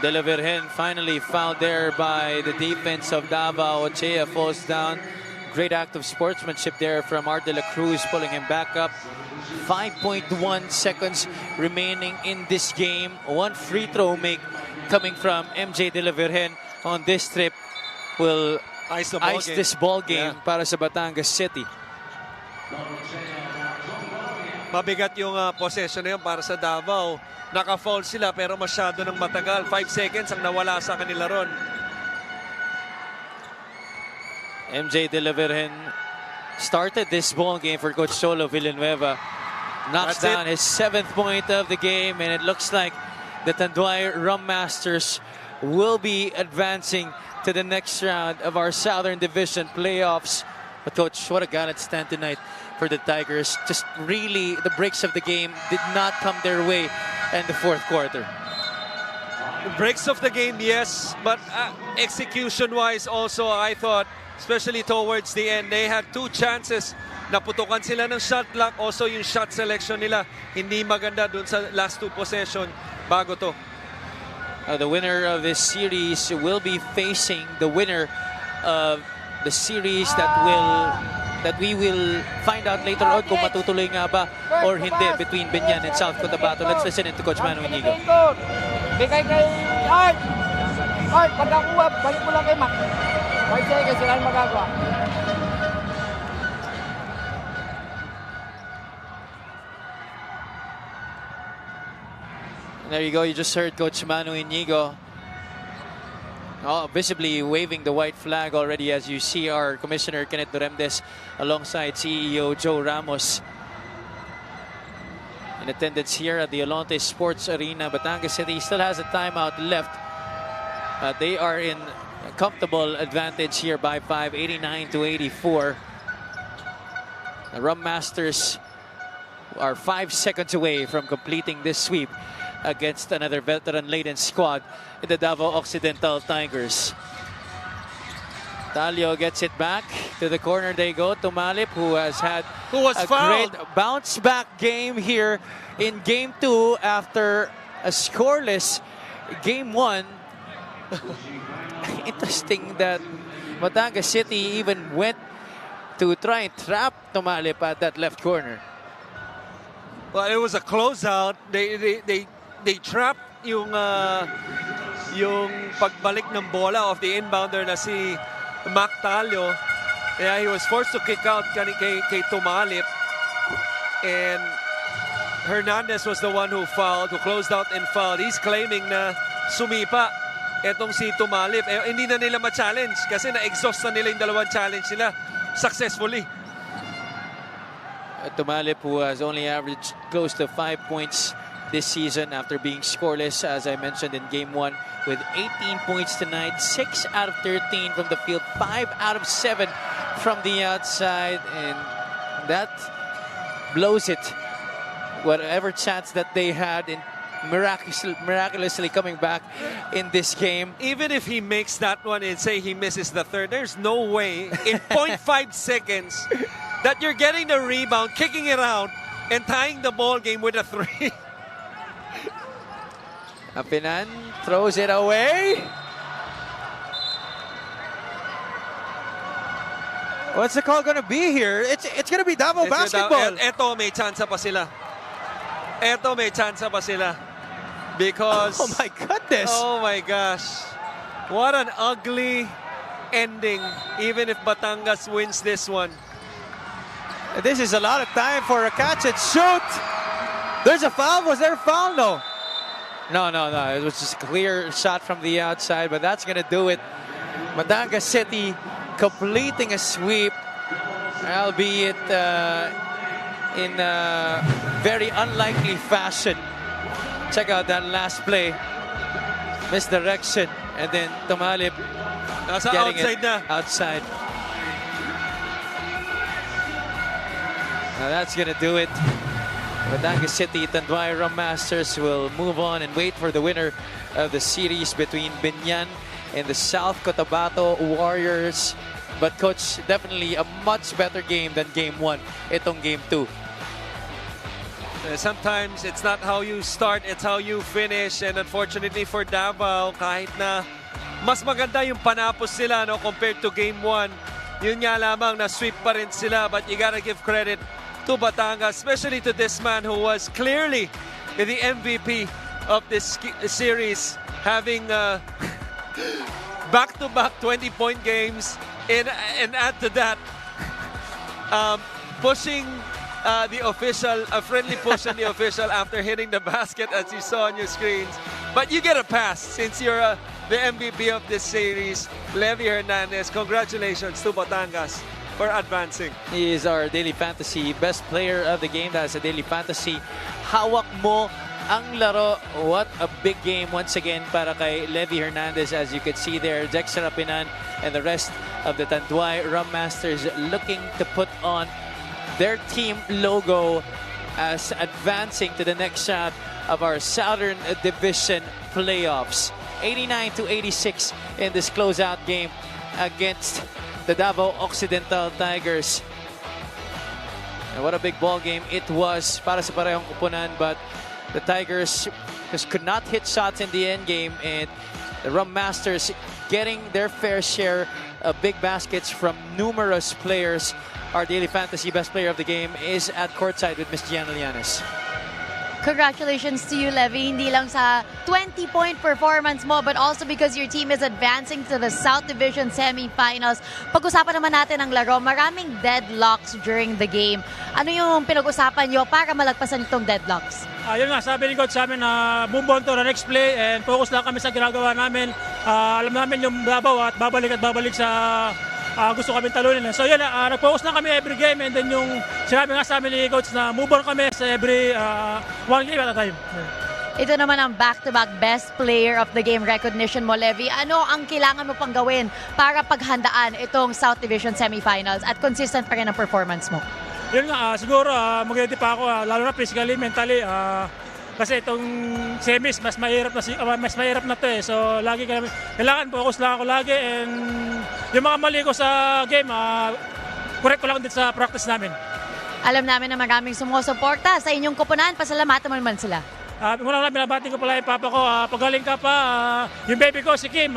De La Virgen finally fouled there by the defense of Davao. Ochea falls down. Great act of sportsmanship there from Art De La Cruz, pulling him back up. 5.1 seconds remaining in this game. One free throw make coming from MJ De La Virgen on this trip will ice this ball game para sa Batangas City.
Mabigat yung possession na yun para sa Davao. Naka-foul sila pero masyado ng matagal. 5 seconds ang nawala sa kanila ron.
MJ De La Virgen started this ball game for Coach Solo Villanueva. Knocks down his 7th point of the game, and it looks like the Tanduay Rum Masters will be advancing to the next round of our Southern Division playoffs. But Coach, what a gallant stand tonight for the Tigers. Just really, the breaks of the game did not come their way in the 4th quarter.
Breaks of the game, yes, but execution-wise also, I thought, especially towards the end, they had 2 chances. Naputukan sila ng shot clock. Also, yung shot selection nila hindi maganda dun sa last 2 possession bago to.
The winner of this series will be facing the winner of the series that we will find out later on kung matutuloy nga ba or hindi between Binyan and South Cotabato. Let's listen to Coach Manu Inigo.
Bigay kay Art! Art, pagkakuha, balik mo lang kay Mac. 5 seconds, sila magagawa.
There you go. You just heard Coach Manu Inigo visibly waving the white flag already, as you see our Commissioner Kenneth Duremdes alongside CEO Joe Ramos in attendance here at the Olonte Sports Arena. Batangas City still has a timeout left. They are in a comfortable advantage here by 5, 89-84. The Rum Masters are 5 seconds away from completing this sweep against another veteran-laden squad in the Davao Occidental Tigers. Talio gets it back. To the corner they go. Tumalip, who has had a great bounce-back game here in Game 2 after a scoreless Game 1. Interesting that Batangas City even went to try and trap Tumalip at that left corner.
Well, it was a closeout. They trapped yung pagbalik ng bola of the inbounder na si Mac Talio. Yeah, he was forced to kick out kay Tumalip. And Hernandez was the one who closed out and fouled. He's claiming na sumipa etong si Tumalip. Hindi na nila ma-challenge kasi na-exhaust na nila yung dalawang challenge nila successfully.
Tumalip, who has only averaged close to 5 points this season after being scoreless, as I mentioned in Game 1, with 18 points tonight, 6 out of 13 from the field, 5 out of 7 from the outside, and that blows it. Whatever chance that they had in miraculously coming back in this game.
Even if he makes that one and say he misses the third, there's no way in 0.5 seconds that you're getting the rebound, kicking it out, and tying the ball game with a 3.
Apinan throws it away.
What's the call going to be here? It's going to be Davao basketball.
Eto may chance pa sila. Because
oh my goodness.
Oh my gosh. What an ugly ending, even if Batangas wins this one.
This is a lot of time for a catch and shoot. There's a foul. Was there a foul? No.
No. It was just a clear shot from the outside, but that's going to do it. Batangas City completing a sweep, albeit in a very unlikely fashion. Check out that last play. Misdirection, and then Tumalip getting
outside
it
na.
Outside. Now that's going to do it. Batangas City, Tanduay Rum Masters will move on and wait for the winner of the series between Binyan and the South Cotabato Warriors. But coach, definitely a much better game than Game 1. Itong Game 2.
Sometimes it's not how you start, it's how you finish. And unfortunately for Davao, kahit na mas maganda yung panapos sila compared to Game 1, yun nga lamang na sweep pa rin sila. But you gotta give credit to Batangas, especially to this man who was clearly the MVP of this series, having back-to-back 20-point games, and add to that, pushing the official, a friendly push on the official after hitting the basket, as you saw on your screens. But you get a pass since you're the MVP of this series. Levy Hernandez, congratulations to Batangas for advancing.
He is our Daily Fantasy best player of the game. That's a Daily Fantasy. Hawak mo ang laro. What a big game once again para kay Levy Hernandez. As you can see there, Dexter Apinan and the rest of the Tanduay Rum Masters looking to put on their team logo as advancing to the next shot of our Southern Division playoffs. 89-86 in this closeout game against the Davao Occidental Tigers. And what a big ball game it was para sa parehong kupunan, but the Tigers just could not hit shots in the end game, and the Rum Masters getting their fair share of big baskets from numerous players. Our Daily Fantasy best player of the game is at courtside with Ms. Gianna Llanes.
Congratulations to you, Levy. Hindi lang sa 20-point performance mo, but also because your team is advancing to the South Division semifinals. Pag-usapan naman natin ang laro, maraming deadlocks during the game. Ano yung pinag-usapan nyo para malagpasan itong deadlocks?
Yun nga, sabi ni Coach sa amin na move on to the next play and focus lang kami sa ginagawa namin. Alam namin yung Davao at babalik sa gusto kami talunin. So yun, nag-focus lang kami every game, and then yung sinabi nga sa amin ni Coach na move on kami sa every one game at a time.
Ito naman ang back-to-back best player of the game recognition mo, Levy. Ano ang kailangan mo pang gawin para paghandaan itong South Division semifinals at consistent pa rin ang performance mo?
Yun nga, siguro mag-ready pa ako, lalo na physically, mentally. Kasi itong semis, mas mahirap na to eh. So lagi kailangan focus lang ako lagi, and yung mga mali ko sa game, correct ko lang din sa practice namin.
Alam namin na maraming sumusuporta sa inyong koponan. Pasalamatan mo naman sila.
Muna lang, binabati ko pala yung papa ko. Pagaling ka pa. Yung baby ko, si Kim.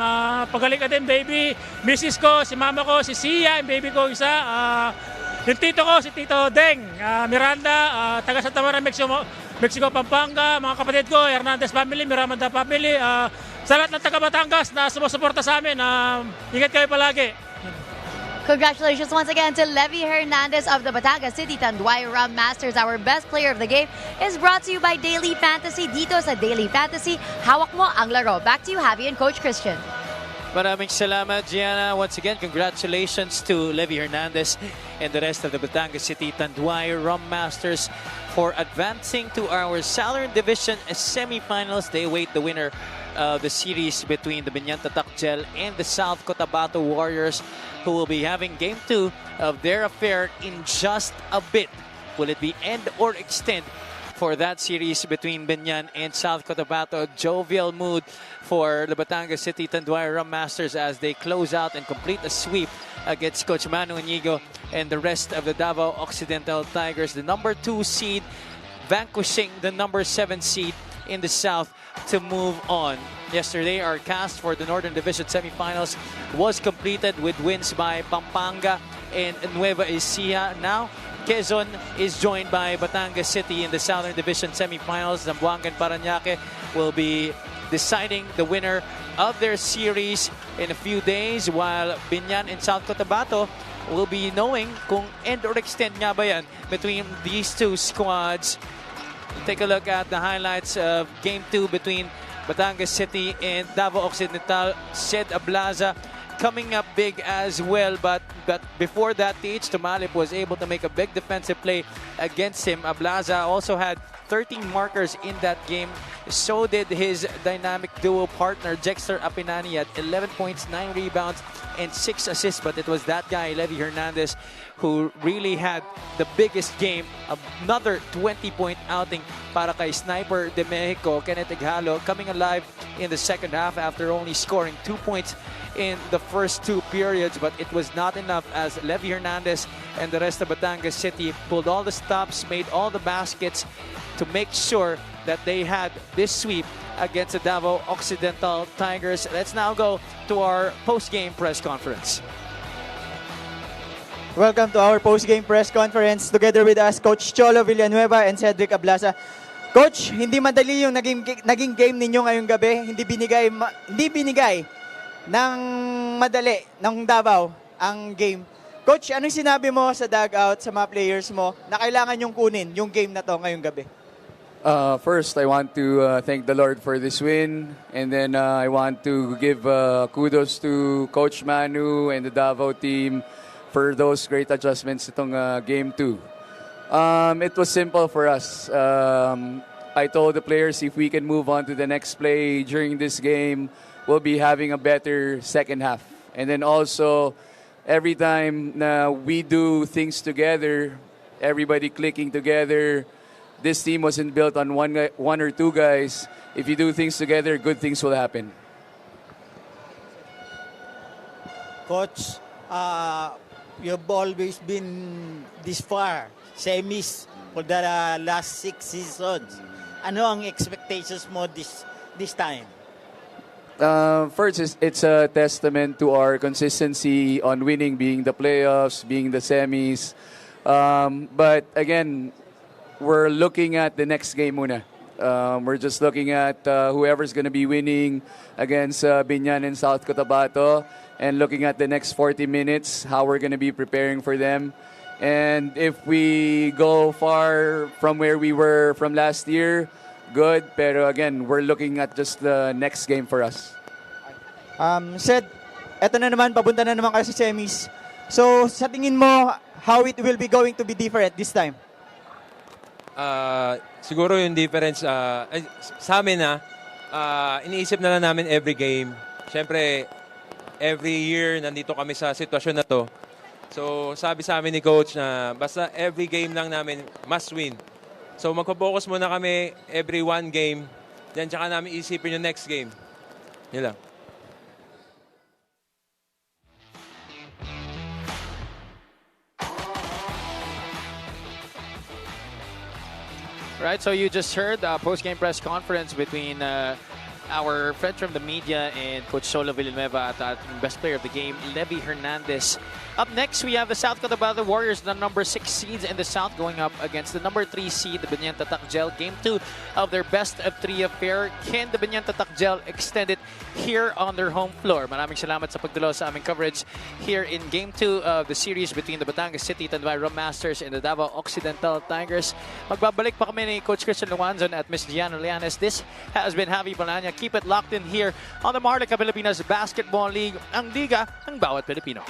Pagaling ka din, baby. Mrs. ko, si mama ko, si Sia, yung baby ko isa. Yung tito ko, si Tito Deng. Miranda, taga Santa Maria, Mexico, Pampanga. Mga kapatid ko, Hernandez family, Miramanda family. Sa lahat ng taga Batangas na sumusuporta sa amin. Ingat kayo palagi.
Congratulations once again to Levy Hernandez of the Batangas City Tanduay Rum Masters. Our best player of the game is brought to you by Daily Fantasy. Dito sa Daily Fantasy, hawak mo ang laro. Back to you, Javi and Coach Christian.
Maraming salamat, Gianna. Once again, congratulations to Levy Hernandez and the rest of the Batangas City Tanduay Rum Masters for advancing to our Southern Division semifinals. They await the winner of the series between the Binyan Tatak Gel and the South Cotabato Warriors, who will be having Game 2 of their affair in just a bit. Will it be end or extend for that series between Binyan and South Cotabato? Jovial mood for the Batangas City Tanduay Rum Masters as they close out and complete a sweep against Coach Manu Inigo and the rest of the Davao Occidental Tigers, the number 2 seed, vanquishing the number 7 seed in the South to move on. Yesterday, our cast for the Northern Division semifinals was completed with wins by Pampanga and Nueva Ecija. Now, Quezon is joined by Batangas City in the Southern Division semifinals. Zamboanga and Parañaque will be deciding the winner of their series in a few days, while Binyan and South Cotabato will be knowing kung end or extend nga ba yan between these two squads. Take a look at the highlights of Game 2 between Batangas City and Davao Occidental. Sed Ablaza coming up big as well, but before that, TH Tumalip was able to make a big defensive play against him. Ablaza also had 13 markers in that game. So did his dynamic duo partner, Jexter Apinani, at 11 points, 9 rebounds, and 6 assists. But it was that guy, Levy Hernandez, who really had the biggest game. Another 20-point outing para kay Sniper de Mexico, Kenneth Ighalo, coming alive in the second half after only scoring 2 points in the first 2 periods. But it was not enough as Levy Hernandez and the rest of Batangas City pulled all the stops, made all the baskets to make sure that they had this sweep against the Davao Occidental Tigers. Let's now go to our post-game press conference.
Welcome to our post-game press conference. Together with us, Coach Cholo Villanueva and Cedric Ablaza. Coach, hindi madali yung naging game ninyo ngayong gabi. Hindi binigay ng madali ng Davao ang game. Coach, anong sinabi mo sa dugout, sa mga players mo na kailangan yung kunin yung game na to ngayong gabi?
First, I want to thank the Lord for this win. And then I want to give kudos to Coach Manu and the Davao team for those great adjustments itong Game 2. It was simple for us. I told the players if we can move on to the next play during this game, we'll be having a better second half. And then also, every time we do things together, everybody clicking together, this team wasn't built on one or two guys. If you do things together, good things will happen.
Coach, you've always been this far, semis for the last 6 seasons. Ano ang expectations mo this time?
First, it's a testament to our consistency on winning, being the playoffs, being the semis. But again, we're looking at the next game muna. We're just looking at whoever's going to be winning against Binyan and South Cotabato, and looking at the next 40 minutes, how we're going to be preparing for them. And if we go far from where we were from last year, good. Pero again, we're looking at just the next game for us.
Sed, eto na naman, papunta na naman kayo sa semis. So, sa tingin mo, how it will be going to be different this time?
Siguro yung difference, sa amin iniisip na lang namin every game. Siyempre, every year nandito kami sa sitwasyon na to. So, sabi sa amin ni Coach na basta every game lang namin must win. So, magpo-focus muna kami every one game. Then, tsaka namin isipin yung next game. Yun lang.
Right, so you just heard the post-game press conference between our friend from the media and Coach Cholo Villanueva at our best player of the game, Levy Hernandez. Up next, we have the South Cotabato Warriors, the number 6 seeds in the South, going up against the number 3 seed, the Banyanta Takjel. Game 2 of their best of 3 affair. Can the Banyanta Takjel extend it here on their home floor? Maraming salamat sa pagdalo sa aming coverage here in Game 2 of the series between the Batangas City Tanduay Rum Masters and the Davao Occidental Tigers. Magbabalik pa kami ni Coach Christian Luanzon at Ms. Gianna Lianes. This has been Javi Palanya. Keep it locked in here on the Maharlika Pilipinas Basketball League, ang liga ng bawat Pilipino.